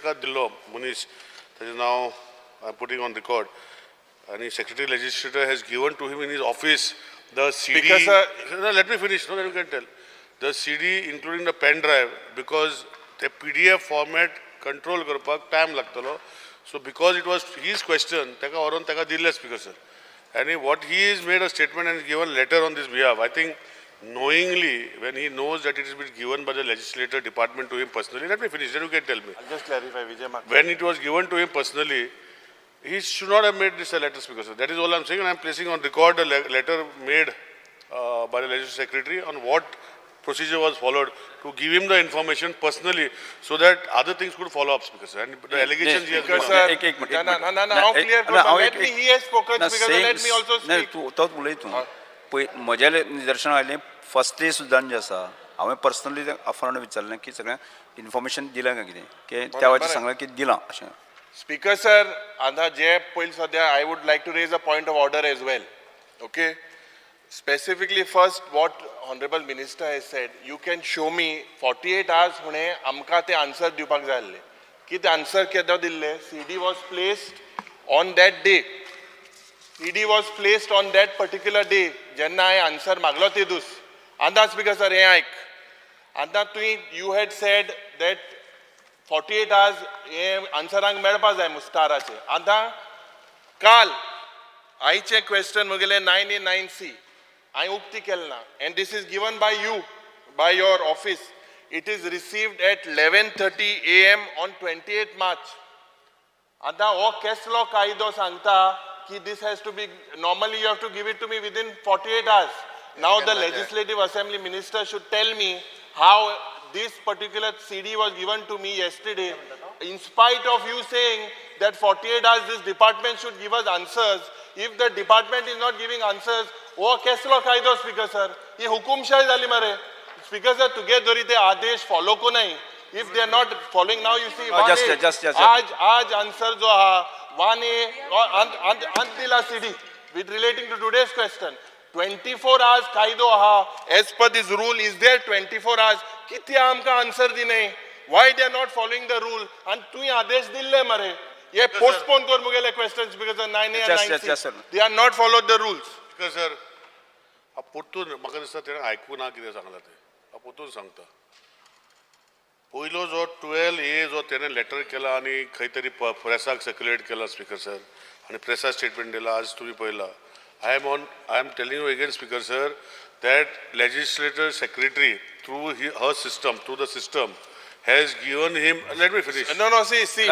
Dillo, Munish, that is now I'm putting on record. And his secretary legislator has given to him in his office the CD. Because, no, let me finish. No, then you can tell. The CD, including the pen drive, because the PDF format control करपाक time लागतलो. So because it was his question, taka oron taka dille speaker sir. And what he has made a statement and given letter on this behalf. I think knowingly, when he knows that it has been given by the legislator department to him personally, let me finish. Then you can tell me. I'll just clarify, Vijay Mak. When it was given to him personally, he should not have made this a letter speaker. That is all I'm saying, and I'm placing on record a letter made by the legislative secretary on what procedure was followed to give him the information personally, so that other things could follow up, speaker sir. And the allegations he has Because, given. sir, now clear. Let me, he has spoken, because let me also speak. तोच उलय तूं म्हज्या निदर्शना आयलें first day सुद्दां जें आसा हांवें personally अफरान विचारलें की सगळ्यांक इन्फॉर्मेशन दिलां काय कितें की त्या वेळार सांगलें की दिलां अशें. Speaker sir, आता जे पयलीं सद्या I would like to raise a point of order as well. Okay? Specifically first what Honorable Minister has said, you can show me 48 hours फुडें आमकां ते आन्सर दिवपाक जाय आसलें. की ते आन्सर केन्ना दिल्ले? CD was placed on that day. CD was placed on that particular day. जेन्ना हांवें आन्सर मागलो ते दीस. आतां स्पीकर सर हें आयक. आतां you had said that 48 hours हे आन्सरांक मेळपा जाय मुस्ताराचे. आतां काल आयचे क्वेश्चन म्हगेले 9A 9C हांवें उक्ती केलें ना. And this is given by you, by your office. It is received at 11:30 AM on 28th March. आतां हो कसलो कायदो सांगता कि this has to be, normally you have to give it to me within 48 hours. Now the Legislative Assembly Minister should tell me how this particular CD was given to me yesterday, in spite of you saying that 48 hours this department should give us answers. If the department is not giving answers, oh keslo kaido speaker sir, ye hukumshahi zali mare. Speaker sir, तुगे दोरी ते आदेश follow को नहीं. If they are not following, now you see, आज answer जो हा 1A Antila CD with relating to today's question. 24 hours kaido ha. As per this rule, is there 24 hours? किती आमका answer दिने? Why they are not following the rule? And तुई आदेश दिल्ले मरे. ये postpone कर मुगेले questions because of 9A and 9C. They are not followed the rules. Because sir, आप पुरतून म्हाका दिसता तेणें आयकूं ना कितें सांगलां तें. आप पुरतून सांगता. पयलो जो 12A जो तेणें लेटर केला आनी खंय तरी प्रेसाक सर्क्युलेट केला स्पीकर सर आनी प्रेसा स्टेटमेंट दिला आज तुमी पळयला. I am telling you again, Speaker Sir, that Legislative Secretary through her system, through the system, has given him. Let me finish. No. See. Is there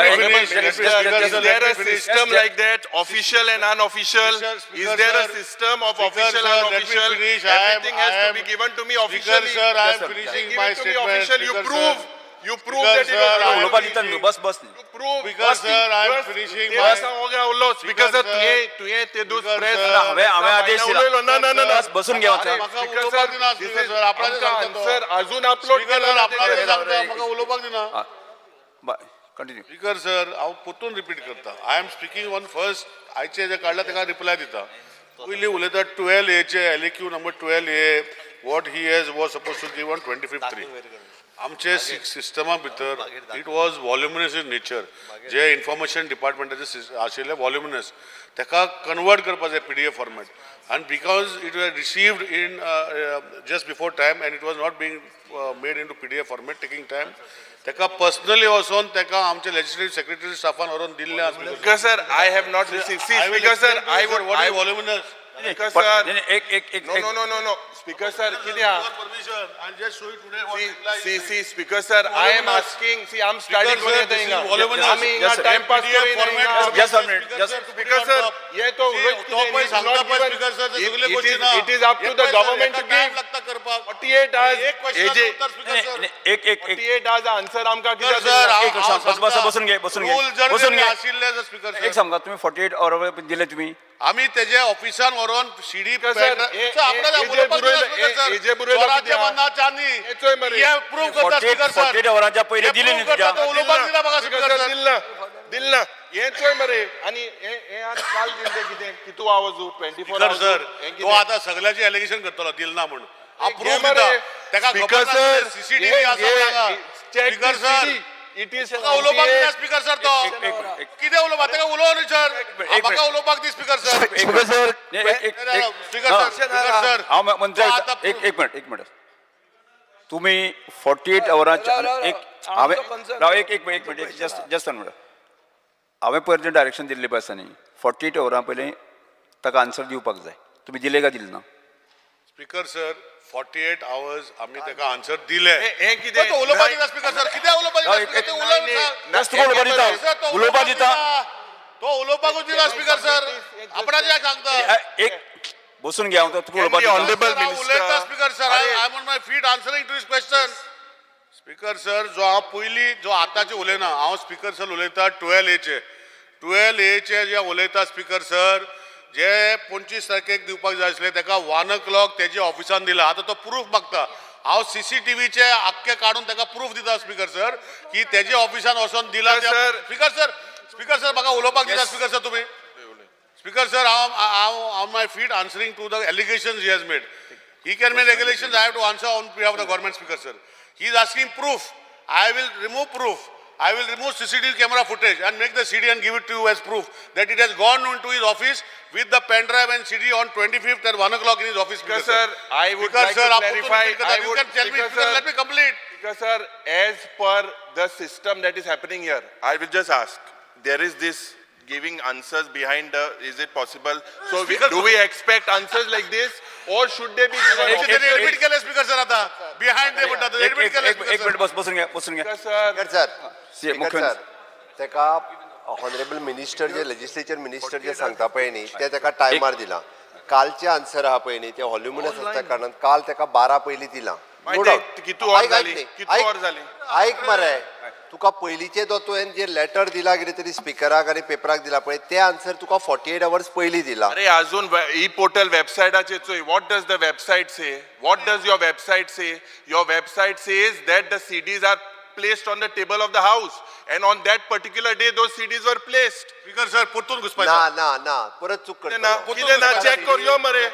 a system like that, official and unofficial? Is there a system of official and unofficial? Everything has to be given to me officially. Speaker Sir, I am finishing my statement. You prove that it was given to me. Bus You prove. Speaker Sir, I am finishing my statement. Speaker Sir, तुये ते दूस press. हांवें आदेश दिला. No. बस बसून घे आता. Speaker Sir, answer अजून upload केला. कंटिन्यू. Speaker Sir, हांव परतून रिपीट करता. I am speaking on first. आयचे जे काडला तेका रिप्लाय दिता. पयलीं उलयता 12A चे LAQ number 12A what he was supposed to give on 25th 3. आमचे सिस्टमा भितर इट वॉज वॉल्युमिनस इन नेचर. जे इन्फॉर्मेशन डिपार्टमेंटाचे आशिल्ले वॉल्युमिनस तेका कन्वर्ट करपा जाय PDF format. And because it was received in just before time and it was not being made into PDF format, taking time, तेका personally वचोन तेका आमचे legislative secretary staffan व्हरून दिल्ले. Because sir, I have not received. See, Speaker sir, I would. What is voluminous? Speaker sir, No. Speaker sir, किद्या? Permission. I'll just show you today what reply. See, Speaker sir, I am asking. See, I'm studying Speaker sir, this is voluminous. Yes, sir. time pass PDF format. Just 1 minute. Just Speaker sir, ये तो it is up to the government to give 48 hours. 48 hours answer आमका किती बसून घे. एक सांगा तुम्ही 48 hour दिले तुम्ही. आम्ही त्याच्या ऑफिसान वरून सीडी वरांच्या पहिले दिले न्ही तुझ्या. दिल ना येतोय मरे आणि हे आज काल दिले किती कितू आवाज 24 hours सर तो आता सगळ्याची एलिगेशन करतलो दिल ना म्हणून अप्रूव्ह मरे त्याका स्पीकर सर सीसीटीव्ही असा सांगा. स्पीकर सर it is म्हाका उलोवपाक दिना 48. स्पीकर सर तो कितें उलोवपाक ताका उलोव न्ही सर म्हाका उलोवपाक दी speaker sir speaker sir speaker sir हांव म्हणटा तो आतां एक मिनिट तुम्ही 48 अवरांच्या एक हांवें राव एक मिनिट जस्ट मिनिट हांवें पयर डायरेक्शन दिल्लें पळय आसा न्ही 48 अवरां पयलीं ताका आन्सर दिवपाक जाय तुम्ही दिले काय दिले ना स्पीकर सर 48 hours आम्ही ताका आन्सर दिले हे कितें? तो उलोवपाक दिता स्पीकर सर कित्याक उलोवपाक दिता स्पीकर तो उलोवपाक दिता तो उलोवपाकूच दिना स्पीकर सर आपणाचे सांगता एक बसून घ्या तुका उलोवपाक दिता Honorable सर, हांव Minister. उलयता speaker sir I am on my feet answering to his question speaker sir जो हांव पयलीं जो आतांचे उलयना हांव स्पीकर सर उलयता 12A चे जे उलयता स्पीकर सर जे 25 तारखेक दिवपाक जाय आसले ताका 1 o'clock तेजे ऑफिसान दिला आतां तो प्रूफ मागता हांव CCTVचे आख्खे काडून ताका प्रूफ दिता स्पीकर सर की तेजे ऑफिसान वचोन दिला स्पीकर सर म्हाका उलोवपाक दिता स्पीकर सर तुमी स्पीकर सर हांव on my feet answering to the allegations he has made he can make regulations I have to answer on behalf of the government speaker sir he is asking proof I will remove CCTV camera footage and make the CD and give it to you as proof that it has gone into his office with the pen drive and CD on 25th at 1 o'clock in his office. Because sir, I would because like sir, to clarify. you can tell me, because sir, sir, let me complete. Because sir, as per the system that is happening here, I will just ask. There is this giving answers behind the. Is it possible? So do we expect answers like this, or should they be given? Repeat केले speaker sir आता behind they म्हणतात repeat केले एक minute बसून घ्या Because sir, मुख्य sir तेका honourable minister जे लेजिस्लेचर मिनिस्टर जे सांगता पळय न्ही ते तेका टायमार दिला कालचे आन्सर आहा पळय न्ही ते व्हॉल्युमिनस आसल्या कारणान काल तेका 12 पयलीं दिला कितू वर जाली? कितू वर जाली? ऐक मरे तुका पयलींचे जो तुवें जे लेटर दिला कितें तरी स्पिकराक आनी पेपराक दिला पळय ते आन्सर तुका 48 hours पयलीं दिला अरे अजून ई पोर्टल वेबसायटाचेर चोय what does the website say what does your website say your website says that the CDs are placed on the table of the house and on that particular day those CDs were placed. Speaker sir परतून ना घुसपायचा ना ना परत चूक कितें करता ना check कर यो मरे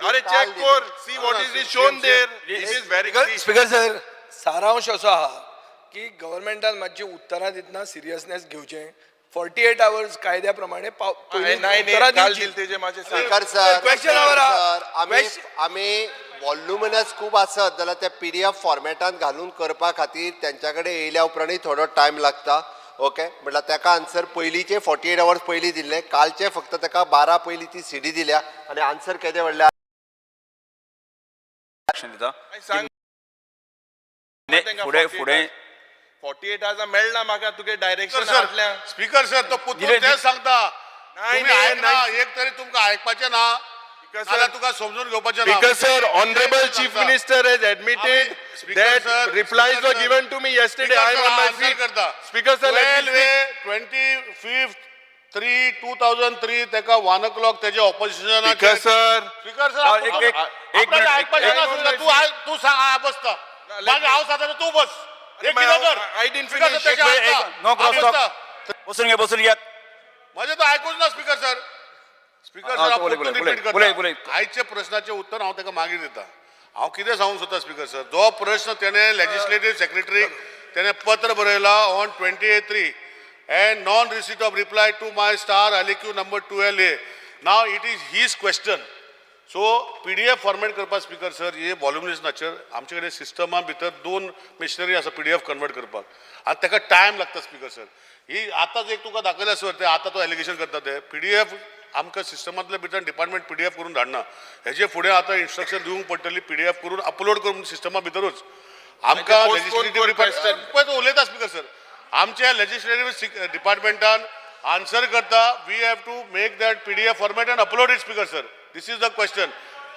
अरे चेक कर see what is is shown there it is very speaker sir सारांश असो आहा की गव्हर्नमेंटान मातशी उतरां दितना सिरियसनेस घेवचें 48 hours कायद्या प्रमाणे काल दिल तेजे माझे स्पीकर सर आमी व्हॉल्युमिनस खूब आसत जाल्यार ते PDF फॉर्मेटान घालून करपा खातीर तेंच्या कडेन येयल्या उपरांतूय थोडो टायम लागता ओके म्हटल्यार तेका आन्सर पयलींचे 48 hours पयलीं दिल्ले कालचे फक्त तेका 12 पयलीं ती CD दिल्या आनी आन्सर केदें व्हडलें फुडें 48 hours मेळना म्हाका तुगे डायरेक्शन फाटल्यान स्पीकर सर तो पुतून तेच सांगता तुम्ही ऐकना एक तरी तुमकां आयकपाचें ना नाल्यार तुका समजून घेवपाचें ना Because sir, Honorable Chief Minister has admitted that replies were given to me yesterday. I am on my feet. Speaker sir, let me speak. 25th 3/2003 तेका 1 o'clock तेजे ऑपोजिशनाचे Speaker sir, स्पीकर सर एक मिनिट ऐकपाचें ना तू सांग हांव बसता मागीर हांव सांगता तू बस एक कितें कर I didn't finish. No cross talk बसून घ्या माझे तो ऐकूच ना स्पीकर सर स्पीकर सर आयचे प्रश्नाचे उत्तर हांव ताका मागीर दिता हांव कितें सांगूंक सोदता स्पीकर सर जो प्रश्न तेणे लेजिस्लेटिव्ह सेक्रेटरीक तेणे पत्र बरयला on 28/3 and non receipt of reply to my star LQ number 12A now it is his question so PDF format करपाक स्पीकर सर हे व्हॉल्युमिनेशनाचेर आमचे कडेन सिस्टमा भितर 2 मिशनरी आसा PDF कन्वर्ट करपाक आनी ताका टायम लागता स्पीकर सर ही आतांच एक तुका दाखयला सर ते आतां तो एलिगेशन करता ते PDF आमकां सिस्टमांतल्या भितर डिपार्टमेंट PDF करून धाडना हेजे फुडें आतां इन्स्ट्रक्शन दिवंक पडटली PDF करून अपलोड करून सिस्टमा भितरूच आमकां लेजिस्लेटिव्ह डिपार्टमेंट पळय तो उलयता स्पीकर सर आमच्या लेजिस्लेटिव्ह डिपार्टमेंटान आन्सर करता we have to make that PDF format and upload it speaker sir this is the question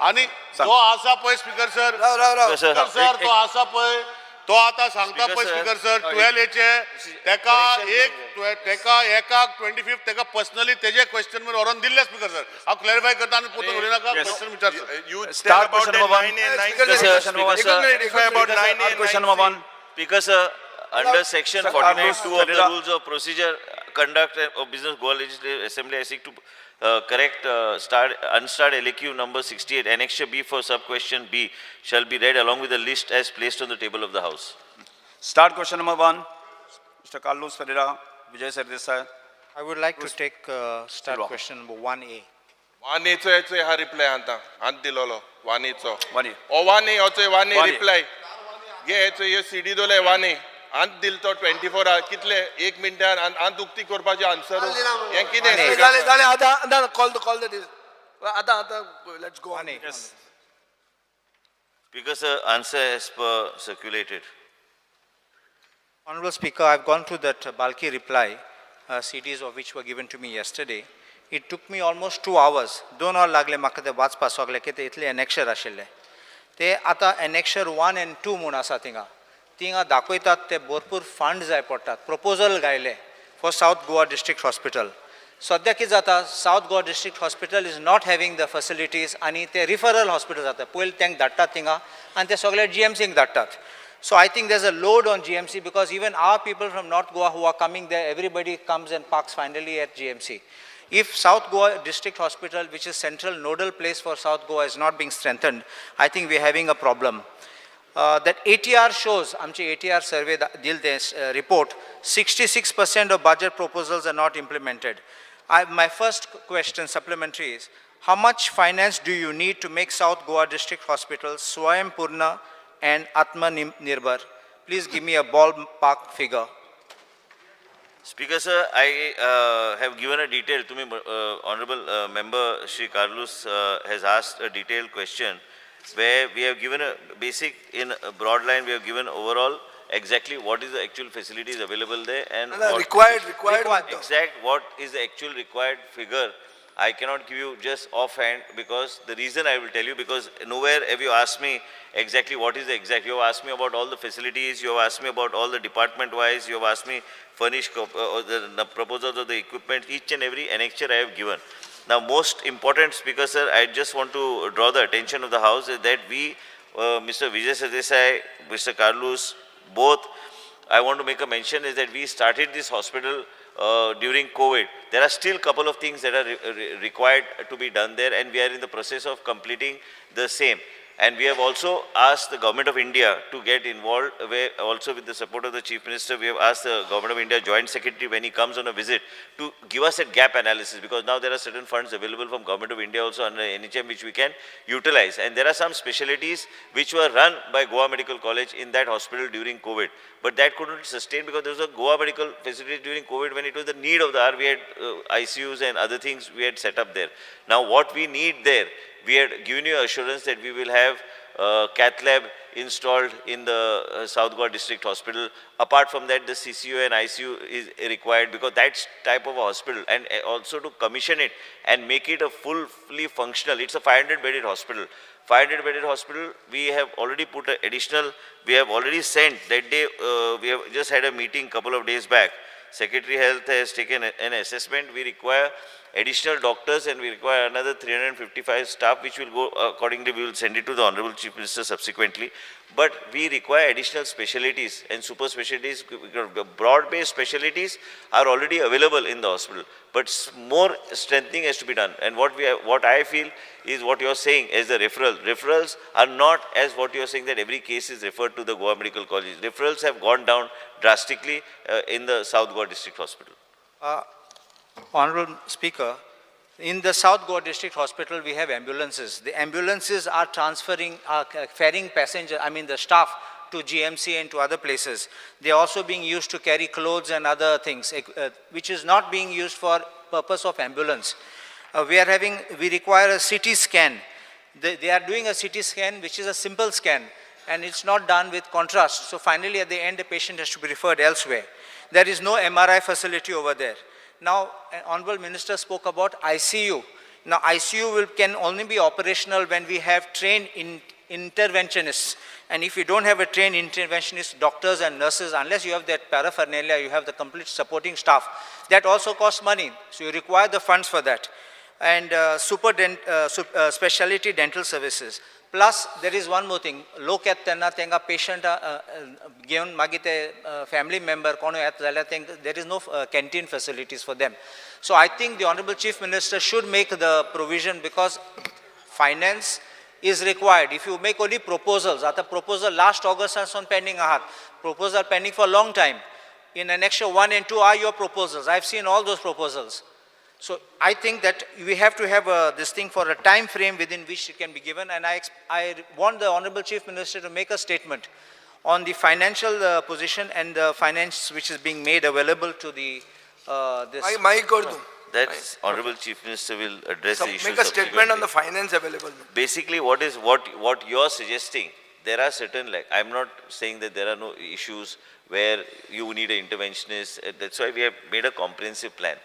आणि जो आसा पळय स्पीकर सर सर तो आसा पळय तो आता सांगता पळय स्पीकर सर 12A चे तेका एकाक 25th तेका पर्सनली तेजे क्वेश्चन वर व्हरून दिल्ले स्पीकर सर हांव क्लॅरिफाय करता आनी परतून उलयनाका क्वेश्चन विचार You Start tell about question that number 9A, 9 Question number one, sir. Clarify about 9A, Question number 1 Because under section 49(2) of the rules of procedure, conduct of business Goa Legislative Assembly, I seek to correct unstarred LQ number 68, annexure B for sub-question B shall be read along with the list as placed on the table of the House. Start question number 1 Mr. Carlos Ferreira, Vijay Sardesai. I would like to take start Silva. question number 1A. वानेचो याचो हा reply आता आत दिलोलो वानेचो वाने. ओ वाने याचो वाने वाने. Reply घे याचो ये सीडी दोले वाने आंत दिल तो 24 आवर कितले 1 मिनिटान आंत उक्ती करपाचे आन्सर हे कितें जालें जालें आतां कॉल द दीस आतां let's go on Yes. Speaker, sir, answer as per circulated. Honorable Speaker, I've gone through that bulky reply, CDs of which were given to me yesterday. It took me almost 2 hours. 2 hours लागले म्हाका ते वाचपाक सगळे कितें इतले annexure आशिल्ले. ते आतां annexure 1 and 2 म्हूण आसा थिंगा दाखयतात ते भरपूर फंड जाय पडटात. प्रपोजल घायले for south Goa district hospital. सद्या कितें जाता south Goa district hospital is not having the facilities आनी ते रिफरल हॉस्पिटल जाता पयलीं तांकां धाडटात थिंगा आनी ते सगळे GMCक धाडटात. So I think there's a load on GMC because even our people from North Goa who are coming there, everybody comes and parks finally at GMC. If South Goa District Hospital, which is central nodal place for South Goa, is not being strengthened, I think we're having a problem. That ATR shows, आमची ATR survey दिल report, 66% of budget proposals are not implemented. My first question supplementary is, how much finance do you need to make South Goa District Hospital Swayam Purna and Atma Nirbhar? Please give me a ballpark figure. Speaker, sir, I have given a detail to me. Honorable member Shri Carlos has asked a detailed question where we have given a basic, in a broad line, we have given overall exactly what is the actual facilities available there and what required exact what is the actual required figure. I cannot give you just offhand because the reason I will tell you, because nowhere have you asked me exactly what is the exact. You have asked me about all the facilities, you have asked me about all the department wise, you have asked me furnished the proposals of the equipment, each and every annexure I have given. Now most important, Speaker sir, I just want to draw the attention of the House is that we, Mr. Vijay Sardesai, Mr. Carlos, both, I want to make a mention is that we started this hospital during COVID. There are still a couple of things that are required to be done there and we are in the process of completing the same. And we have also asked the Government of India to get involved, where also with the support of the Chief Minister, we have asked the Government of India Joint Secretary when he comes on a visit to give us a gap analysis because now there are certain funds available from Government of India also under NHM which we can utilize. And there are some specialties which were run by Goa Medical College in that hospital during COVID. But that couldn't sustain because there was a Goa Medical facility during COVID when it was the need of the hour. We had ICUs and other things we had set up there. Now what we need there, we had given you assurance that we will have cath lab installed in the South Goa District Hospital. Apart from that, the CCU and ICU is required because that's type of a hospital, and also to commission it and make it a fully functional. It's a 500-bedded hospital. 500-bedded hospital, we have already put an additional, we have already sent that day, we have just had a meeting couple of days back. Secretary Health has taken an assessment. We require additional doctors and we require another 355 staff which will go accordingly. We will send it to the Honorable Chief Minister subsequently. But we require additional specialties and super specialties. Broad-based specialties are already available in the hospital. But more strengthening has to be done. And what I feel is what you are saying as the referral. Referrals are not as what you are saying that every case is referred to the Goa Medical College. Referrals have gone down drastically in the South Goa District Hospital. Honorable Speaker, in the South Goa District Hospital, we have ambulances. The ambulances are ferrying passengers, the staff to GMC and to other places. They are also being used to carry clothes and other things, which is not being used for purpose of ambulance. We require a CT scan. They are doing a CT scan, which is a simple scan, and it's not done with contrast. So finally, at the end, the patient has to be referred elsewhere. There is no MRI facility over there. Now, Honorable Minister spoke about ICU. Now, ICU can only be operational when we have trained interventionists. And if you don't have a trained interventionist, doctors and nurses, unless you have that paraphernalia, you have the complete supporting staff, that also costs money. So you require the funds for that. And specialty dental services. Plus, there is one more thing. Look at tenga patient given magite family member kono at there is no canteen facilities for them. So I think the Honorable Chief Minister should make the provision because finance is required. If you make only proposals, at the proposal last August has on pending proposal pending for a long time. in Annexure 1 and 2 are your proposals. I've seen all those proposals. So I think that we have to have this thing for a time frame within which it can be given, and I want the Honorable Chief Minister to make a statement on the financial position and the finance which is being made available to the this. माई कर दूं. That's Honorable Chief Minister will address the issue. Make a statement on the finance available. Basically, what you're suggesting, there are certain, like, I'm not saying that there are no issues where you need an interventionist. That's why we have made a comprehensive plan.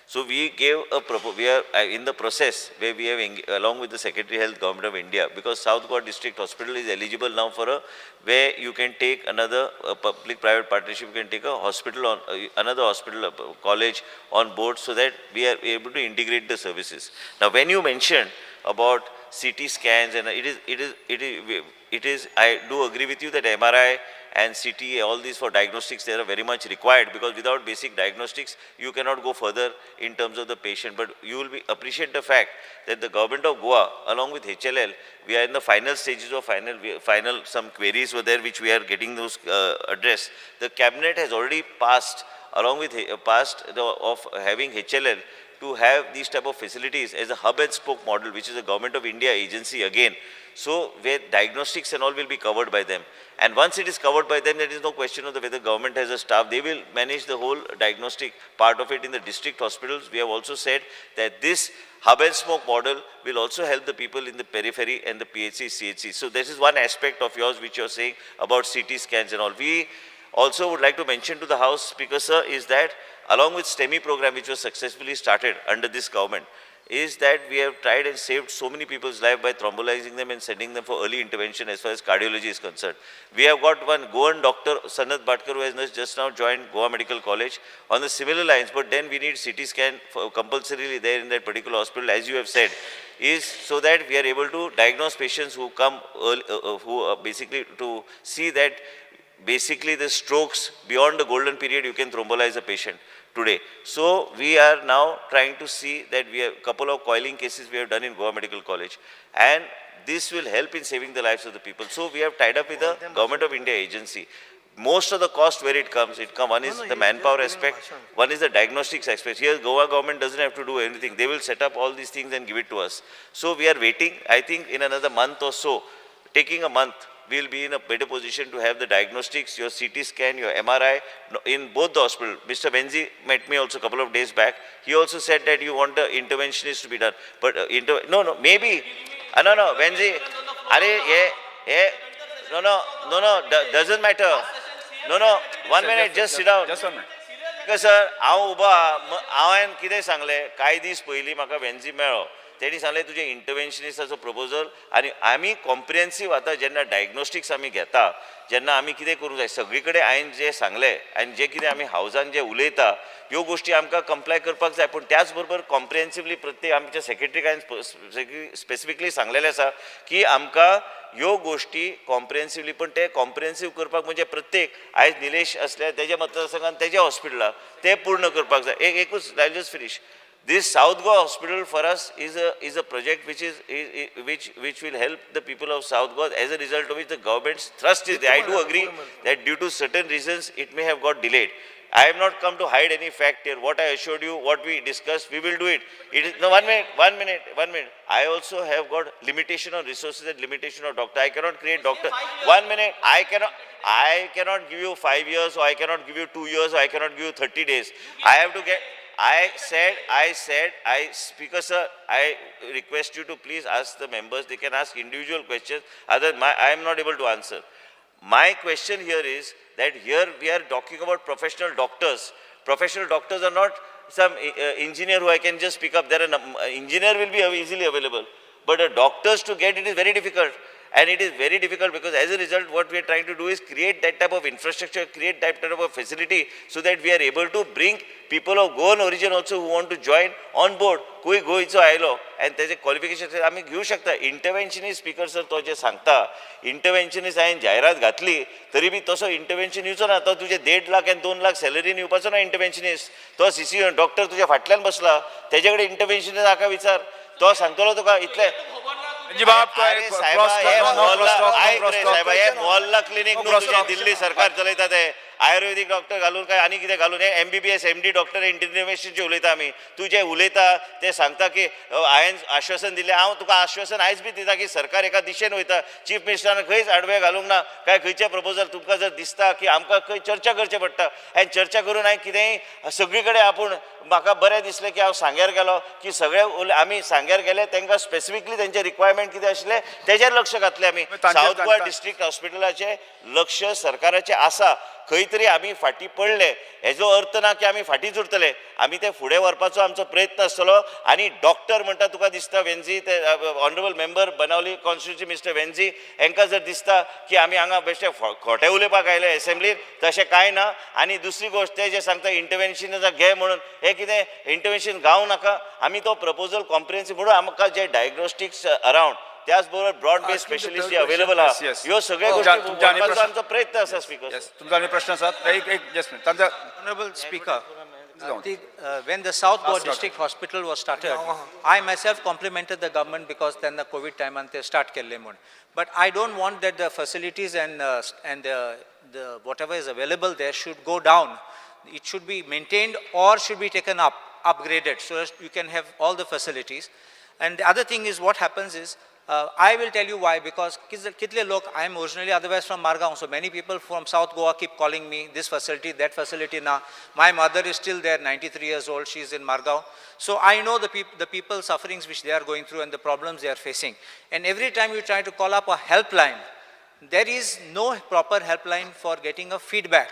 So we gave a we are in the process where we have, along with the Secretary Health, Government of India, because South Goa District Hospital is eligible now for where you can take another public-private partnership, you can take a hospital on, another hospital, college on board, so that we are able to integrate the services. Now, when you mentioned about CT scans, and it is, I do agree with you that MRI and CT, all these for diagnostics, they are very much required, because without basic diagnostics, you cannot go further in terms of the patient. But you will appreciate the fact that the government of Goa, along with HLL, we are in the final stages of final some queries were there, which we are getting those addressed. The cabinet has already passed, along with of having HLL, to have these type of facilities as a hub and spoke model, which is a Government of India agency again. So where diagnostics and all will be covered by them. And once it is covered by them, there is no question of whether government has a staff. They will manage the whole diagnostic part of it in the district hospitals. We have also said that this hub and spoke model will also help the people in the periphery and the PHC, CHC. So this is one aspect of yours which you are saying about CT scans and all. We also would like to mention to the House Speaker, sir, is that along with STEMI program, which was successfully started under this government, is that we have tried and saved so many people's lives by thrombolizing them and sending them for early intervention as far as cardiology is concerned. We have got one Goan doctor, Sanat Bhatkar, who has just now joined Goa Medical College on the similar lines, but then we need CT scan for compulsorily there in that particular hospital, as you have said, is so that we are able to diagnose patients who come early, who are basically to see that basically the strokes beyond the golden period, you can thrombolize a patient today. So we are now trying to see that we have a couple of coiling cases we have done in Goa Medical College, and this will help in saving the lives of the people. So we have tied up with the Government of India agency. Most of the cost where it comes, one is the manpower aspect, one is the diagnostics aspect. Here Goa government doesn't have to do anything. They will set up all these things and give it to us. So we are waiting. I think in another month or so, taking a month, we will be in a better position to have the diagnostics, your CT scan, your MRI in both the hospital. Mr. Benzi met me also a couple of days back. He also said that you want the interventionist to be done. But maybe, no, Benzi, doesn't matter. No, 1 minute, just sit down. Just 1 minute. Because sir, हांवें कितें सांगलें कांय दीस पयलीं म्हाका वेन्झी मेळ्ळो तेणी सांगलें तुजें इंटरवेन्शनिस्टाचो प्रपोजल आनी आमी कॉम्प्रिहेन्सीव आतां जेन्ना डायग्नोस्टिक्स आमी घेता जेन्ना आमी कितें करूंक जाय सगळी कडेन हांवें जें सांगलें आनी जें कितें आमी हावजान जें उलयता ह्यो गोश्टी आमकां कंप्लाय करपाक जाय पूण त्याच बरोबर कॉम्प्रिहेन्सिवली प्रत्येक आमच्या सेक्रेटरीक हांवें स्पेसिफिकली सांगलेलें आसा की आमकां ह्यो गोश्टी कॉम्प्रिहेन्सिवली पण ते कॉम्प्रिहेन्सीव करपाक म्हणजे प्रत्येक आयज निलेश असल्या तेज्या मतदारसंघात तेज्या हॉस्पिटलाक ते पूर्ण करपाक जाय एकूच I just finish. This South Goa hospital for us is a project which will help the people of South Goa, as a result of which the government's thrust is there. I do agree that due to certain reasons it may have got delayed. I have not come to hide any fact here. What I assured you, what we discussed, we will do it. It is no 1 minute. I also have got limitation on resources and limitation of doctor. I cannot create doctor. 1 minute. I cannot give you 5 years, or I cannot give you 2 years, or I cannot give you 30 days. I have to get. I said, Speaker sir, I request you to please ask the members. They can ask individual questions. I am not able to answer. My question here is that here we are talking about professional doctors. Professional doctors are not some engineer who I can just pick up. There an engineer will be easily available, but doctors to get it is very difficult. And it is very difficult because as a result, what we are trying to do is create that type of infrastructure, create that type of facility so that we are able to bring people of Goan origin also who want to join on board. कोई गोयचो आयलो and तेजे qualification आमी घेऊ शकता. इंटरवेन्शनिस्ट speaker sir तो जे सांगता इंटरवेन्शनिस्ट हांवें जायरात घातली तरी बी तसो इंटरवेन्शन येवचो ना. तो तुजे 1.5 लाख आनी 2 लाख सॅलरीन येवपाचो ना इंटरवेन्शनिस्ट. तो सीसी डॉक्टर तुज्या फाटल्यान बसला तेजे कडेन इंटरवेन्शनिस्ट हाका विचार. तो सांगतलो तुका इतले मोहल्ला क्लिनिक न्हू तुझे दिल्ली सरकार चलयता ते आयुर्वेदीक डॉक्टर घालून काय आनी कितें घालून हे MBBS MD डॉक्टर इंटरव्हेन्शनचे उलयता आमी तूं जे उलयता ते सांगता की हांवें आश्वासन दिलें हांव तुका आश्वासन आयज बी दिता की सरकार एका दिशेन वयता चीफ मिनिस्टरान खंयच आडवे घालूंक ना काय खंयचे प्रपोजल तुमकां जर दिसता की आमकां खंय चर्चा करचें पडटा आनी चर्चा करून हांवें कितेंय सगळी कडेन आपूण म्हाका बरें दिसलें की हांव सांग्यार गेलो की सगळे आमी सांग्यार गेले तांकां स्पेसिफिकली तेंचे रिक्वायरमेंट कितें आशिल्लें तेजेर लक्ष घातलें आमी सावथ गोवा डिस्ट्रिक्ट हॉस्पिटलाचें लक्ष सरकाराचें आसा खंय तरी आमी फाटीं पडले हेजो अर्थ ना की आमी फाटींच उरतले आमी ते फुडें व्हरपाचो आमचो प्रयत्न आसतलो आनी डॉक्टर म्हणटा तुका दिसता वेंझी ते honourable member Benaulim constituency mister Venzy हांकां जर दिसता की आमी हांगा बेश्टे खोटे उलोवपाक आयले एसेंब्लीत तशें कांय ना आनी दुसरी गोश्ट ते जे सांगता इंटरव्हेन्शन घे म्हणून हे कितें इंटरव्हेन्शन गावं नाका आमी तो प्रपोजल कॉम्प्रिहेन्सीव म्हणून आमकां जे डायग्नोस्टिक्स अरावंड त्याच बरोबर ब्रॉड बेस स्पेशलिस्ट जे अवेलेबल आहा ह्यो सगळ्यो गोश्टी करपाचो आमचो प्रयत्न आसा स्पीकर तुमचा आनी प्रश्न आसा एक just तांचा Honorable Speaker, when the South Goa District Hospital was started, I myself complimented the government because then the COVID time and they start kelle mon. But I don't want that the facilities and the whatever is available there should go down. It should be maintained or should be taken up, upgraded, so that you can have all the facilities. And the other thing is what happens is, I will tell you why, because kitle log, I am originally otherwise from Margaon, so many people from South Goa keep calling me, this facility, that facility now. My mother is still there, 93 years old, she is in Margaon. So I know the people sufferings which they are going through and the problems they are facing. And every time you try to call up a helpline, there is no proper helpline for getting a feedback.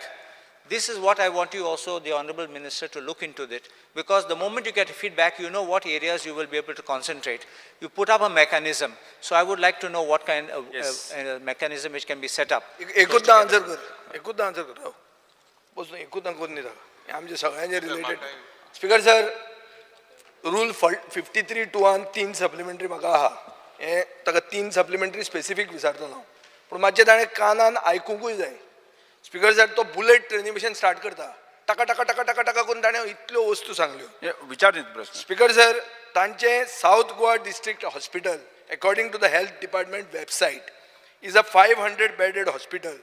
This is what I want you also, the Honorable Minister, to look into it, because the moment you get feedback, you know what areas you will be able to concentrate. You put up a mechanism. So I would like to know what kind of mechanism which can be set up. एकूच answer कर बसून एकूच कोण नाही हे आमचे सगळ्यांचे related speaker sir rule 53(2) 3 supplementary म्हाका आहा हे ताका 3 सप्लिमेंटरी स्पेसिफीक विचारतलो हांव पूण मातशें ताणें कानान आयकूंकूय जाय स्पीकर सर तो बुलेट ट्रेनिमेशन स्टार्ट करता टका टका टका टका टका करून ताणें इतल्यो वस्तू सांगल्यो विचार प्रश्न स्पीकर सर तांचे south Goa district hospital according to the health department website is a 500 bedded hospital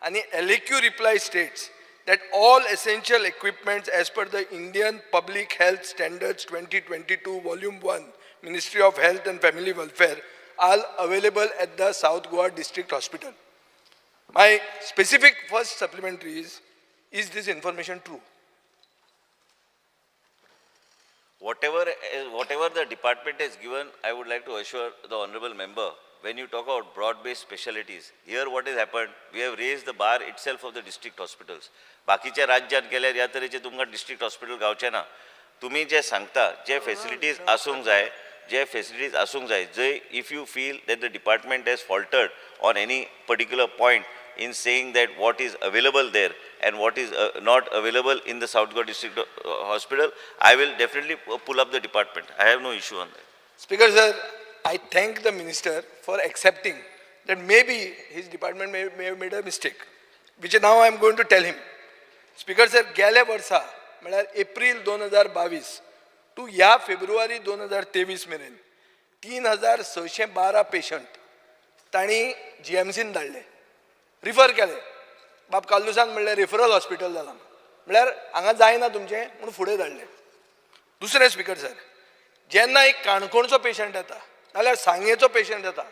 and LAQ reply states that all essential equipments as per the Indian Public Health Standards 2022 volume 1 Ministry of Health and Family Welfare are available at the South Goa District Hospital. My specific first supplementary is this information true? Whatever the department has given, I would like to assure the honorable member, when you talk about broad-based specialties, here what has happened, we have raised the bar itself of the district hospitals. बाकीच्या राज्यात गेल्यार ह्या तरेचे तुमकां district hospital गावचे ना. तुम्ही जे सांगता, जे facilities आसूंक जाय, जय if you feel that the department has faltered on any particular point in saying that what is available there and what is not available in the South Goa District Hospital, I will definitely pull up the department. I have no issue on that. Speaker sir, I thank the minister for accepting that maybe his department may have made a mistake, which now I am going to tell him. Speaker sir, गेल्या वर्सा म्हळ्यार April 2022 to ह्या February 2023 मेरेन 3612 patient तांणी GMCन धाडले, refer केले. बाब कालुसान म्हणलें रेफरल हॉस्पिटल जालां, म्हळ्यार हांगा जायना तुमचें म्हणून फुडें धाडलें. दुसरें स्पीकर सर, जेन्ना एक काणकोणचो पेशंट येता नाल्यार सांगेचो पेशंट येता